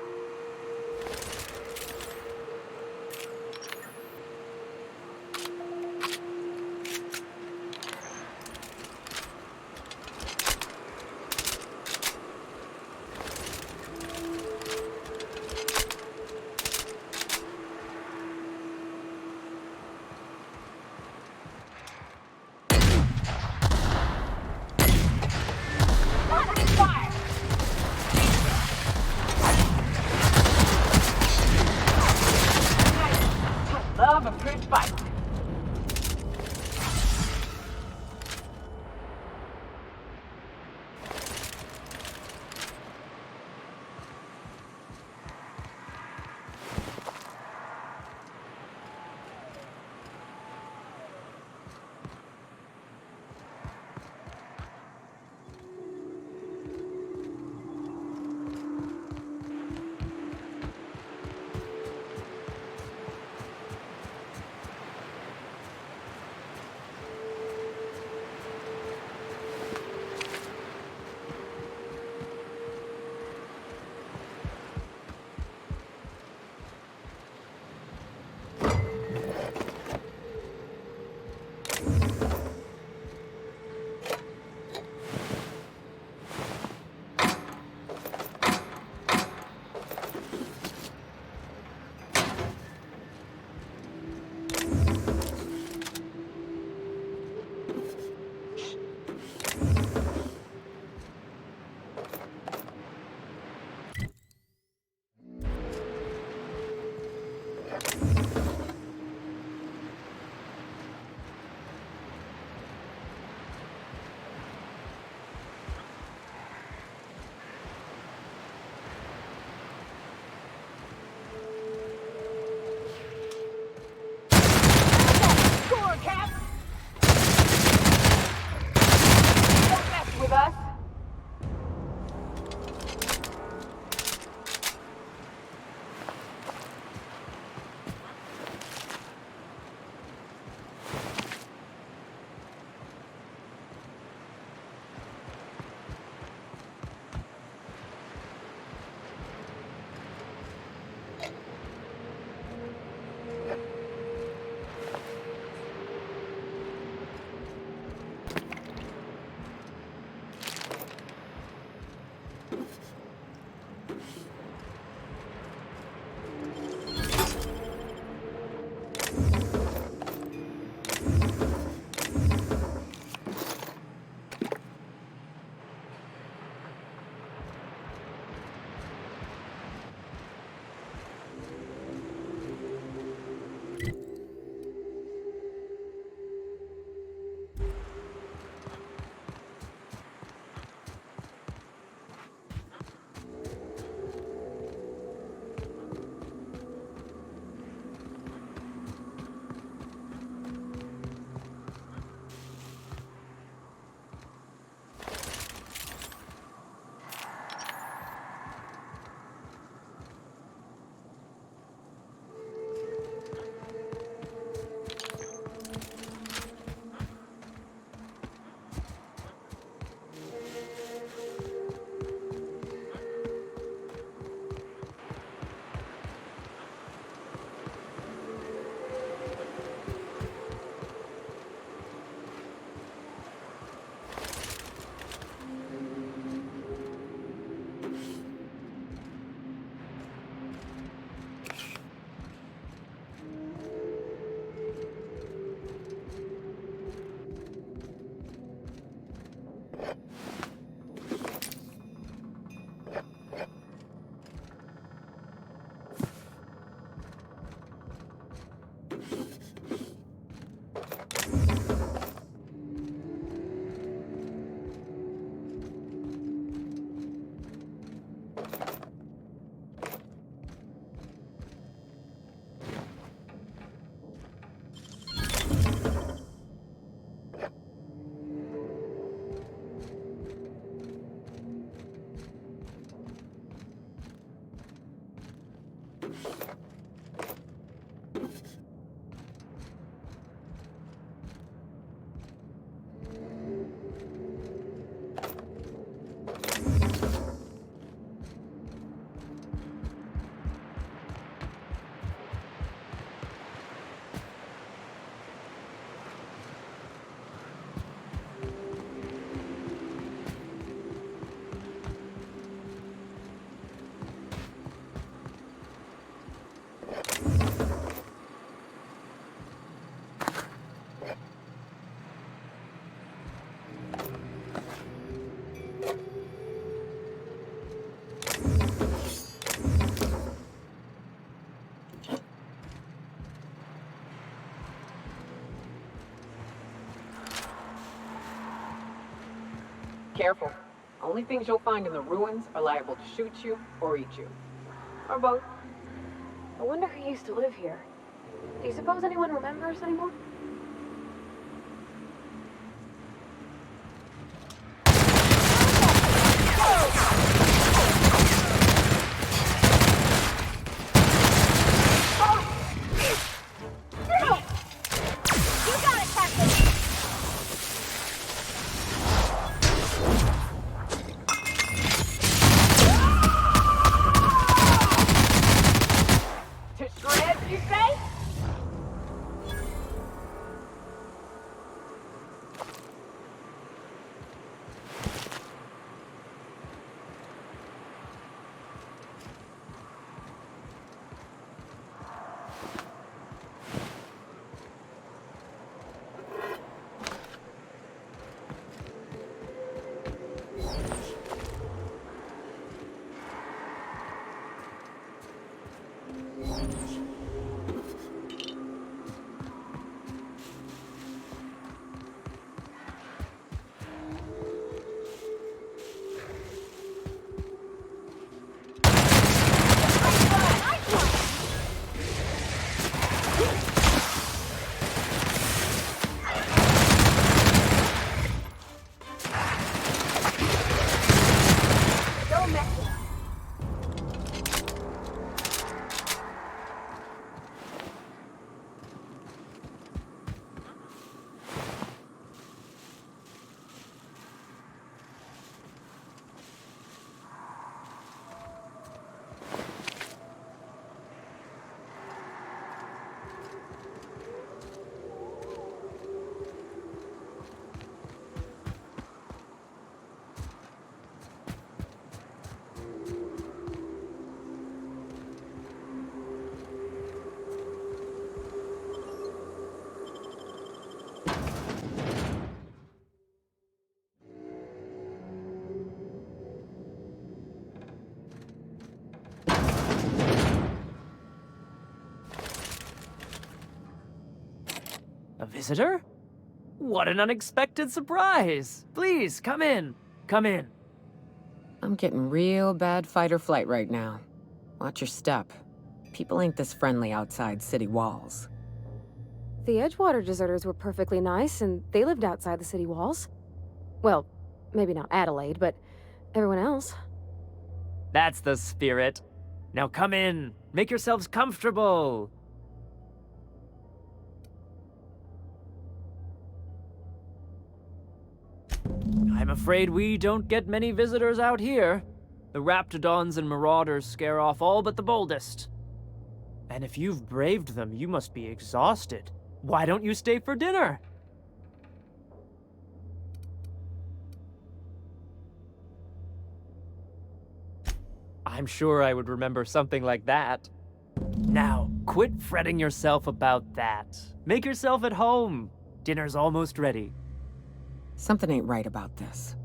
Careful. Only things you'll find in the ruins are liable to shoot you or eat you. Or both. I wonder who used to live here. Do you suppose anyone remembers anymore? A visitor? What an unexpected surprise! Please, come in. Come in. I'm getting real bad fight or flight right now. Watch your step. People ain't this friendly outside city walls. The Edgewater deserters were perfectly nice, and they lived outside the city walls. Well, maybe not Adelaide, but everyone else. That's the spirit. Now come in. Make yourselves comfortable. I'm afraid we don't get many visitors out here. The Raptidons and Marauders scare off all but the boldest. And if you've braved them, you must be exhausted. Why don't you stay for dinner? I'm sure I would remember something like that. Now, quit fretting yourself about that. Make yourself at home. Dinner's almost ready. Something ain't right about this.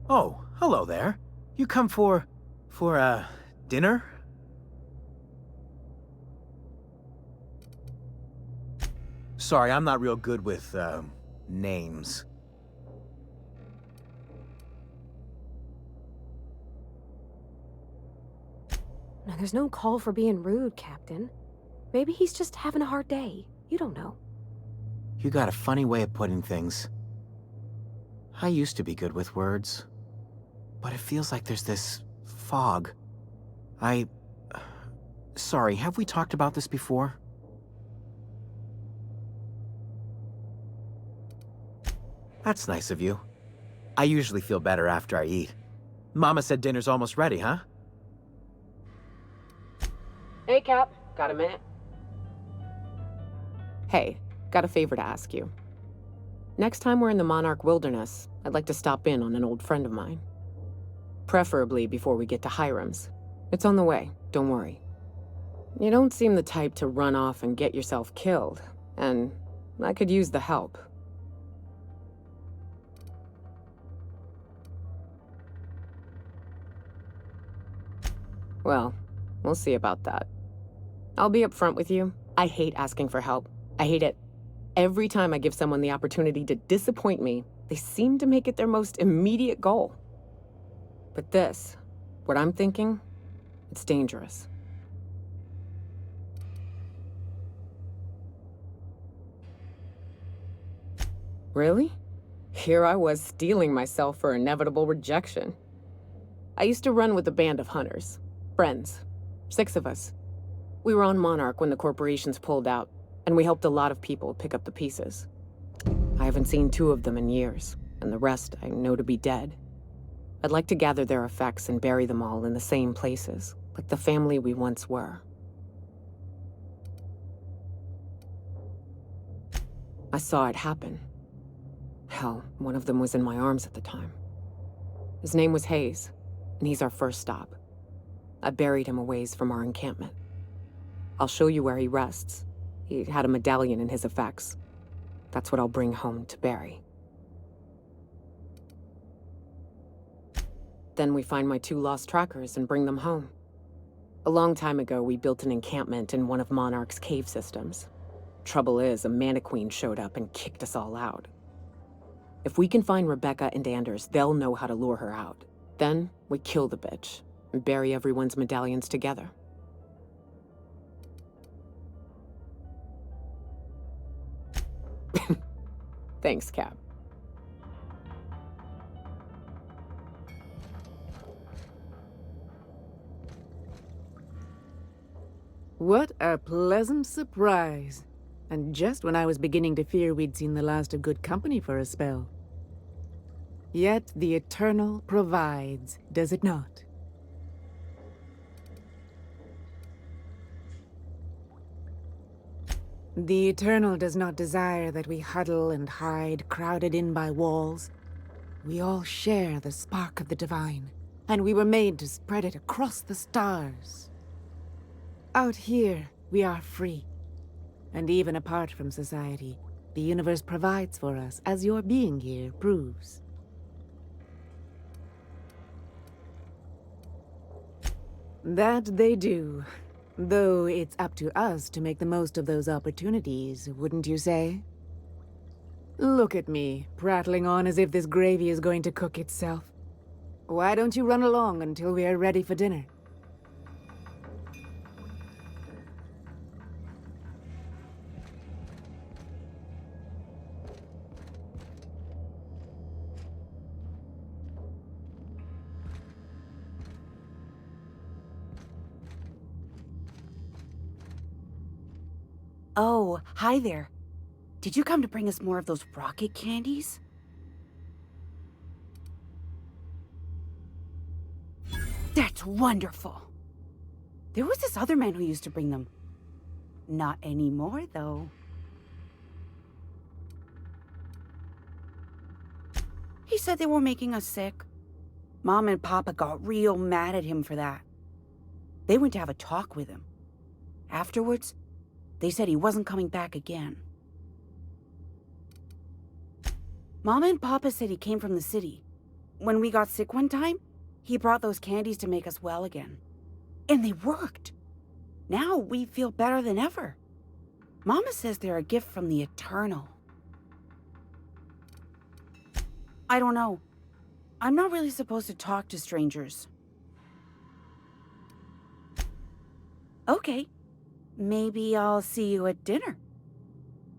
Oh, hello there. You come for dinner? Sorry, I'm not real good with, names. Now, there's no call for being rude, Captain. Maybe he's just having a hard day. You don't know. You got a funny way of putting things. I used to be good with words. but it feels like there's this fog. Sorry, have we talked about this before? That's nice of you. I usually feel better after I eat. Mama said dinner's almost ready, huh? Hey, Cap. Got a minute? Hey, got a favor to ask you. Next time we're in the Monarch Wilderness, I'd like to stop in on an old friend of mine. Preferably before we get to Hiram's. It's on the way, don't worry. You don't seem the type to run off and get yourself killed, and I could use the help. Well, we'll see about that. I'll be upfront with you. I hate asking for help. I hate it. Every time I give someone the opportunity to disappoint me, they seem to make it their most immediate goal. But this, what I'm thinking, it's dangerous. Really? Here I was steeling myself for inevitable rejection. I used to run with a band of hunters. Friends. 6 of us. We were on Monarch when the corporations pulled out, and we helped a lot of people pick up the pieces. I haven't seen 2 of them in years, and the rest I know to be dead. I'd like to gather their effects and bury them all in the same places, like the family we once were. I saw it happen. Hell, one of them was in my arms at the time. His name was Hayes, and he's our first stop. I buried him a ways from our encampment. I'll show you where he rests. He had a medallion in his effects. That's what I'll bring home to Barry. Then we find my 2 lost trackers and bring them home. A long time ago, we built an encampment in one of Monarch's cave systems. Trouble is, a Mana-Queen showed up and kicked us all out. If we can find Rebecca and Anders, they'll know how to lure her out. Then, we kill the bitch, and bury everyone's medallions together. Thanks, Cap. What a pleasant surprise. And just when I was beginning to fear we'd seen the last of good company for a spell. Yet the Eternal provides, does it not? The Eternal does not desire that we huddle and hide, crowded in by walls. We all share the spark of the divine, and we were made to spread it across the stars. Out here, we are free. And even apart from society, the universe provides for us, as your being here proves. That they do. Though it's up to us to make the most of those opportunities, wouldn't you say? Look at me, prattling on as if this gravy is going to cook itself. Why don't you run along until we are ready for dinner? Oh, hi there. Did you come to bring us more of those rocket candies? That's wonderful. There was this other man who used to bring them. Not anymore, though. He said they were making us sick. Mom and Papa got real mad at him for that. They went to have a talk with him. Afterwards, they said he wasn't coming back again. Mama and Papa said he came from the city. When we got sick one time, he brought those candies to make us well again. And they worked. Now we feel better than ever. Mama says they're a gift from the Eternal. I don't know. I'm not really supposed to talk to strangers. Okay. Maybe I'll see you at dinner.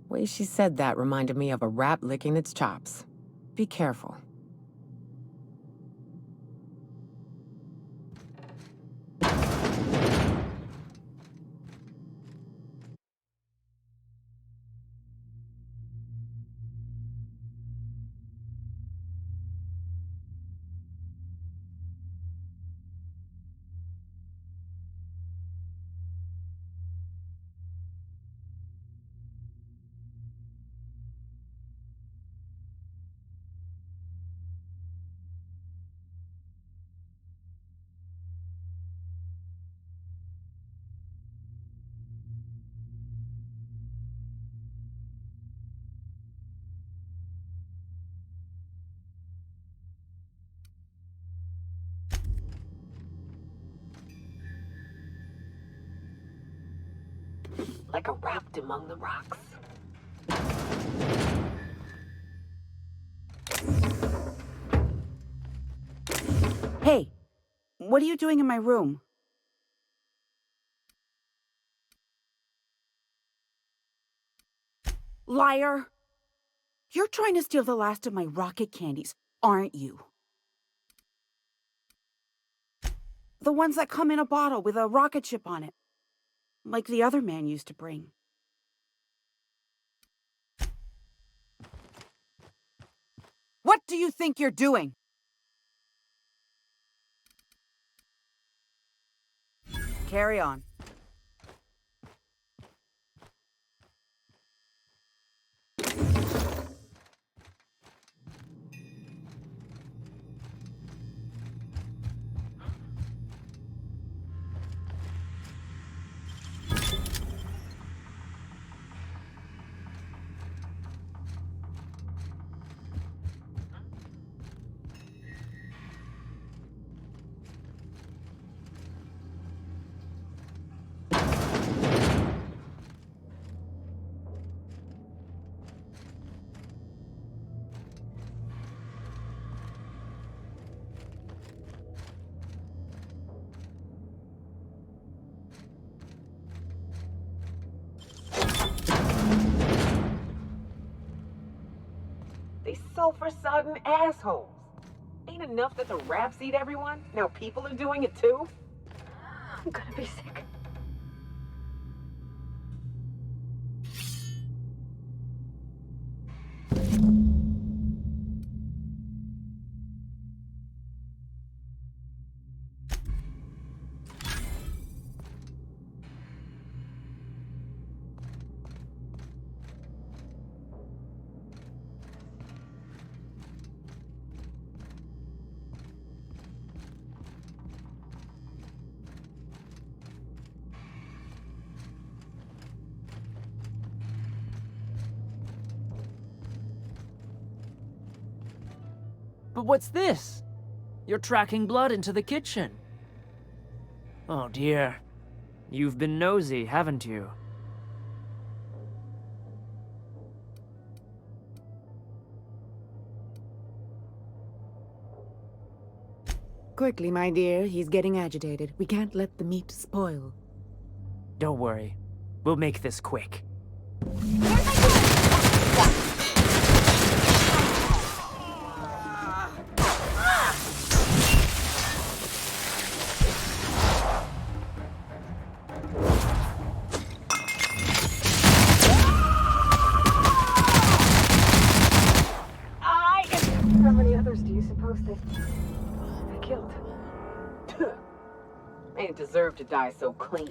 The way she said that reminded me of a rat licking its chops. Be careful. like a raft among the rocks. Hey, what are you doing in my room? Liar! You're trying to steal the last of my rocket candies, aren't you? The ones that come in a bottle with a rocket ship on it. Like the other man used to bring. What do you think you're doing? Carry on. They sulfur-sodden assholes. Ain't enough that the rats eat everyone? Now people are doing it too? I'm gonna be sick. But what's this? You're tracking blood into the kitchen. Oh dear. You've been nosy, haven't you? Quickly, my dear. He's getting agitated. We can't let the meat spoil. Don't worry. We'll make this quick. How many others do you suppose they killed? They didn't deserve to die so clean.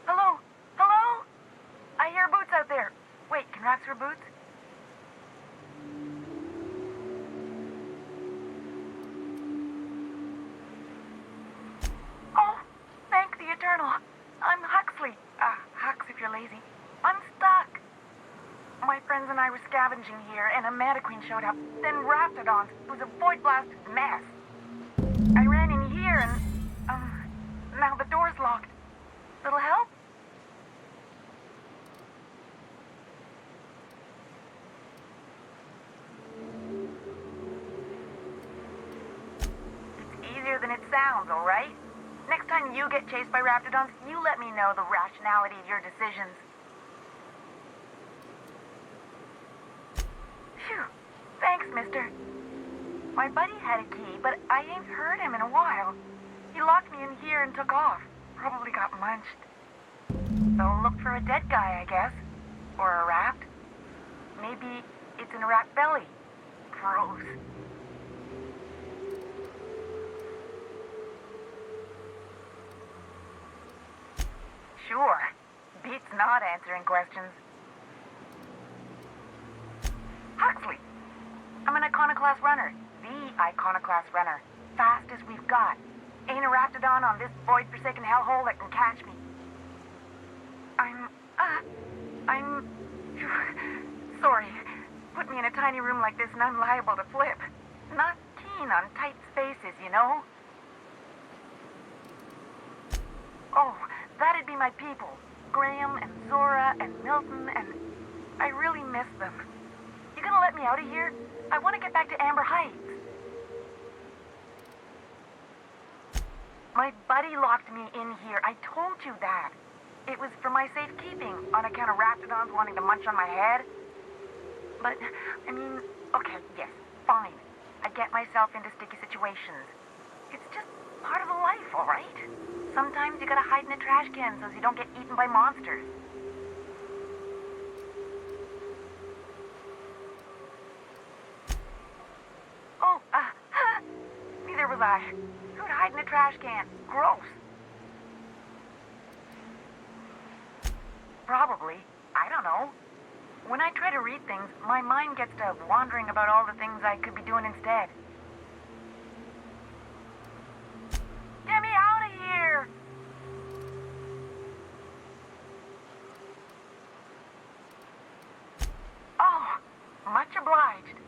Hello? Hello? I hear boots out there. Wait, can rats hear boots? Oh, thank the Eternal. I'm Huxley. Hux if you're lazy. I'm stuck. My friends and I were scavenging here, and a Mana Queen showed up. Then Raptidons. It was a void blast mess. I ran in here and, now the door's locked. Little help? It's easier than it sounds, all right? Next time you get chased by Raptidons, you let me know the rationality of your decisions. Phew. Thanks, mister. My buddy had a key, but I ain't heard him in a while. He locked me in here and took off. Probably got munched. So look for a dead guy, I guess. Or a rat. Maybe it's in a rat belly. Gross. Sure. Beats not answering questions. Huxley. I'm an iconoclast runner. The iconoclast runner. Fastest we've got. Ain't a Raptidon on this void-forsaken hellhole that can catch me. I'm sorry. Put me in a tiny room like this and I'm liable to flip. Not keen on tight spaces, you know? Oh, that'd be my people. Graham and Zora and Milton and... I really miss them. You gonna let me out of here? I want to get back to Amber Heights. My buddy locked me in here. I told you that. It was for my safekeeping, on account of Raptidons wanting to munch on my head. But, I mean, okay, yes, fine. I get myself into sticky situations. It's just part of the life, all right? Sometimes you gotta hide in a trash can so you don't get eaten by monsters. Oh, neither was I. Who'd hide in a trash can? Gross. Probably. I don't know. When I try to read things, my mind gets to wandering about all the things I could be doing instead. Get me out of here! Oh, much obliged.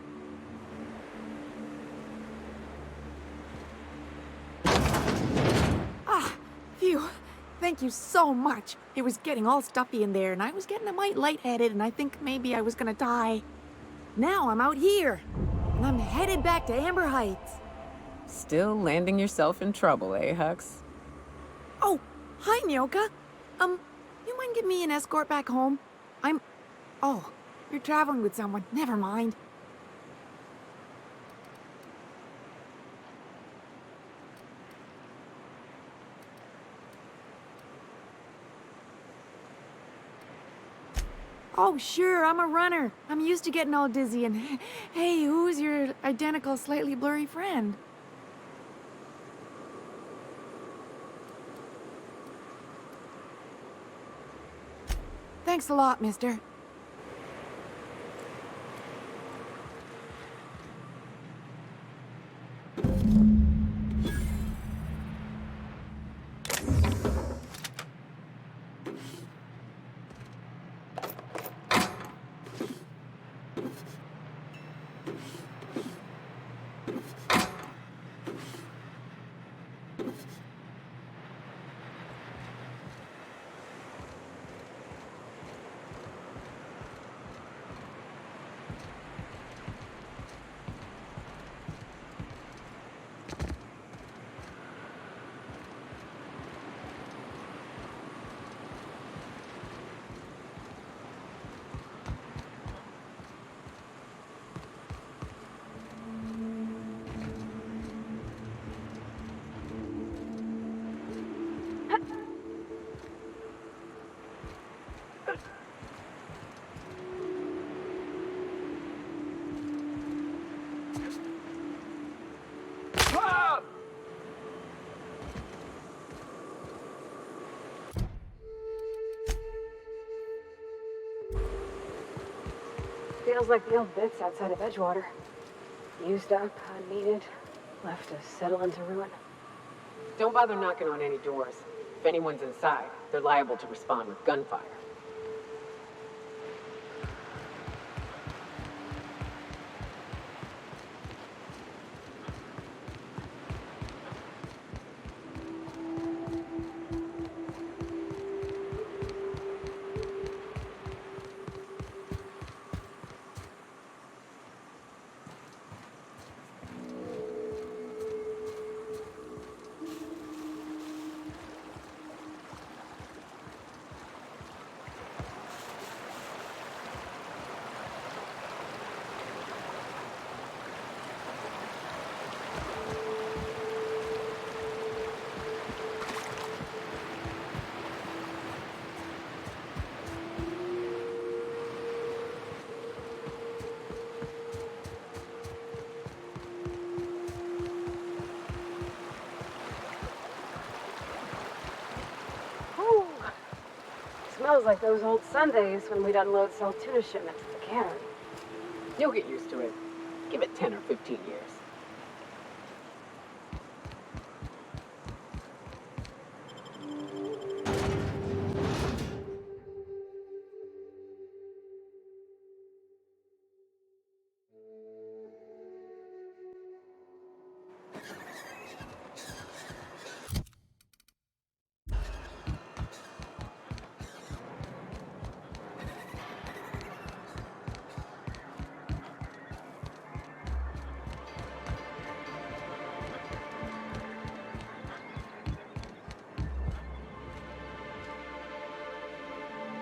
Phew. Thank you so much. It was getting all stuffy in there, and I was getting a mite lightheaded, and I think maybe I was gonna die. Now I'm out here, and I'm headed back to Amber Heights. Still landing yourself in trouble, eh, Hux? Oh, hi, Nyoka. You mind giving me an escort back home? Oh, you're traveling with someone. Never mind. Oh, sure, I'm a runner. I'm used to getting all dizzy and... Hey, who's your identical, slightly blurry friend? Thanks a lot, mister. Feels like the old bits outside of Edgewater. Used up, unneeded, left to settle into ruin. Don't bother knocking on any doors. If anyone's inside, they're liable to respond with gunfire. Smells like those old Sundays when we'd unload salt tuna shipments at the cannery. You'll get used to it. Give it 10 or 15 years.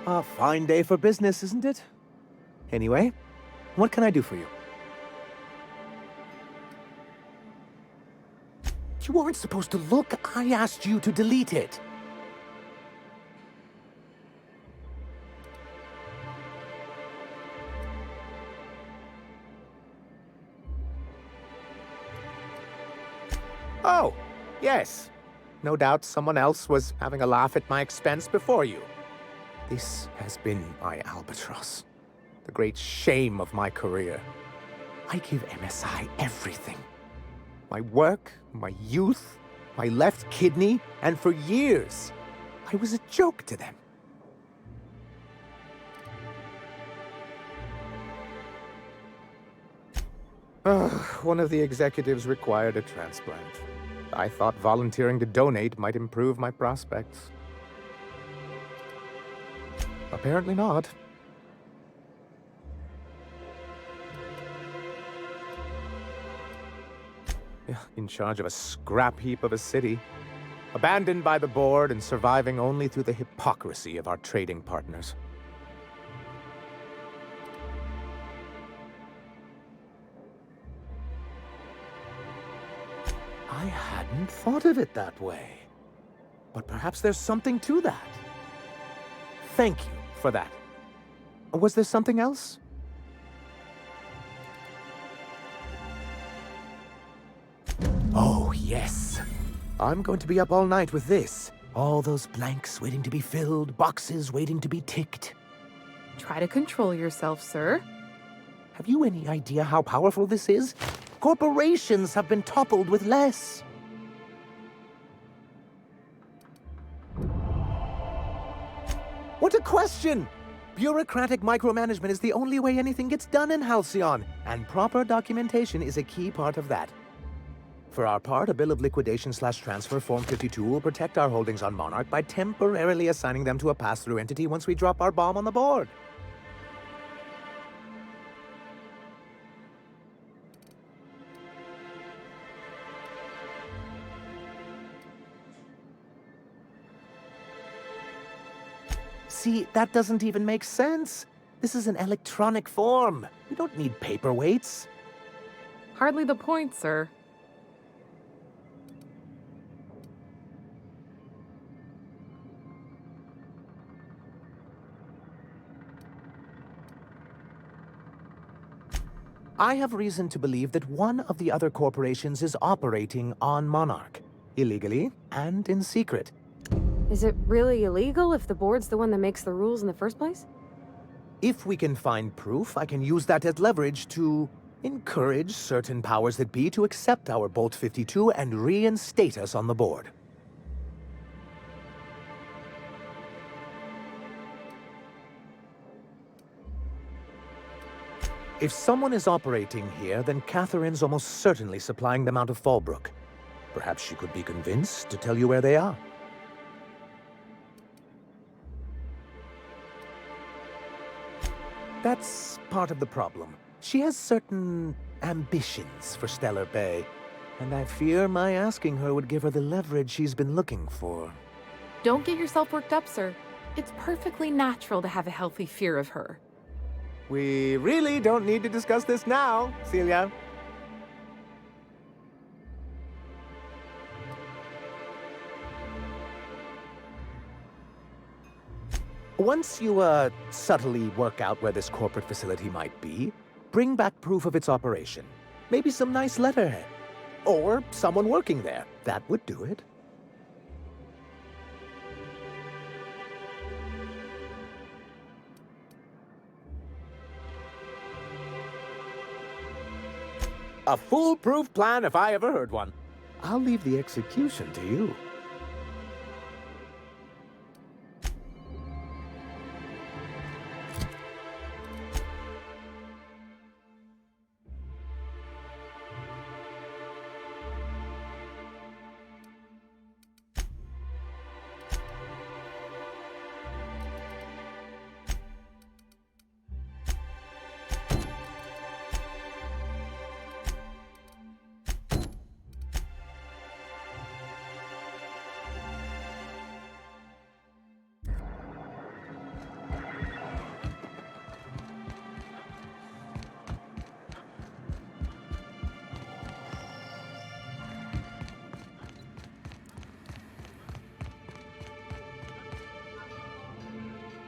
A fine day for business, isn't it? Anyway, what can I do for you? You weren't supposed to look. I asked you to delete it. Oh, yes. No doubt someone else was having a laugh at my expense before you. This has been my albatross, the great shame of my career. I give MSI everything. My work, my youth, my left kidney, and for years, I was a joke to them. One of the executives required a transplant. I thought volunteering to donate might improve my prospects. Apparently not. In charge of a scrap heap of a city, abandoned by the board and surviving only through the hypocrisy of our trading partners. I hadn't thought of it that way. But perhaps there's something to that. Thank you for that. Was there something else? Oh, yes. I'm going to be up all night with this. All those blanks waiting to be filled, boxes waiting to be ticked. Try to control yourself, sir. Have you any idea how powerful this is? Corporations have been toppled with less. What a question! Bureaucratic micromanagement is the only way anything gets done in Halcyon, and proper documentation is a key part of that. For our part, a bill of liquidation/transfer Form 52 will protect our holdings on Monarch by temporarily assigning them to a pass-through entity once we drop our bomb on the board. See, that doesn't even make sense. This is an electronic form. We don't need paperweights. Hardly the point, sir. I have reason to believe that one of the other corporations is operating on Monarch, illegally and in secret. Is it really illegal if the board's the one that makes the rules in the first place? If we can find proof, I can use that as leverage to encourage certain powers that be to accept our Bolt 52 and reinstate us on the board. If someone is operating here, then Catherine's almost certainly supplying them out of Fallbrook. Perhaps she could be convinced to tell you where they are. That's part of the problem. She has certain ambitions for Stellar Bэй, and I fear my asking her would give her the leverage she's been looking for. Don't get yourself worked up, sir. It's perfectly natural to have a healthy fear of her. We really don't need to discuss this now, Celia. Once you, subtly work out where this corporate facility might be, bring back proof of its operation. Maybe some nice letterhead. Or someone working there. That would do it. A foolproof plan if I ever heard one. I'll leave the execution to you.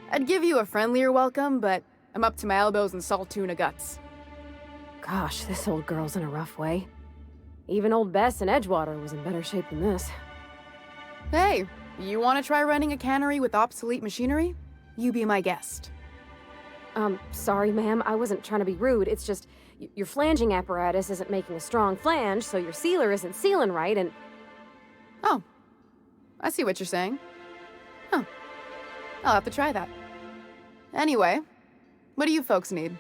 I'd give you a friendlier welcome, but I'm up to my elbows in salt tuna guts. Gosh, this old girl's in a rough way. Even old Bess in Edgewater was in better shape than this. Hey, you want to try running a cannery with obsolete machinery? You be my guest. Sorry, ma'am. I wasn't trying to be rude. It's just, your flanging apparatus isn't making a strong flange, so your sealer isn't sealing right, and... Oh. I see what you're saying. Huh. I'll have to try that. Anyway, what do you folks need?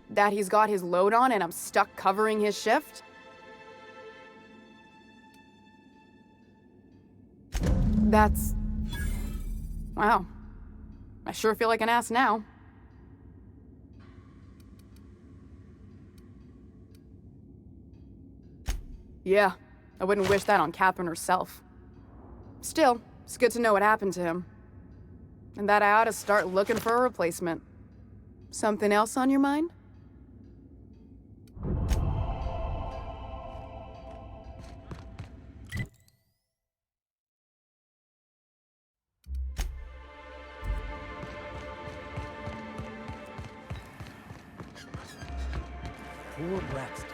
That he's got his load on and I'm stuck covering his shift? That's... Wow. I sure feel like an ass now. Yeah, I wouldn't wish that on Catherine herself. Still, it's good to know what happened to him. And that I ought to start looking for a replacement. Something else on your mind? Poor Braxton.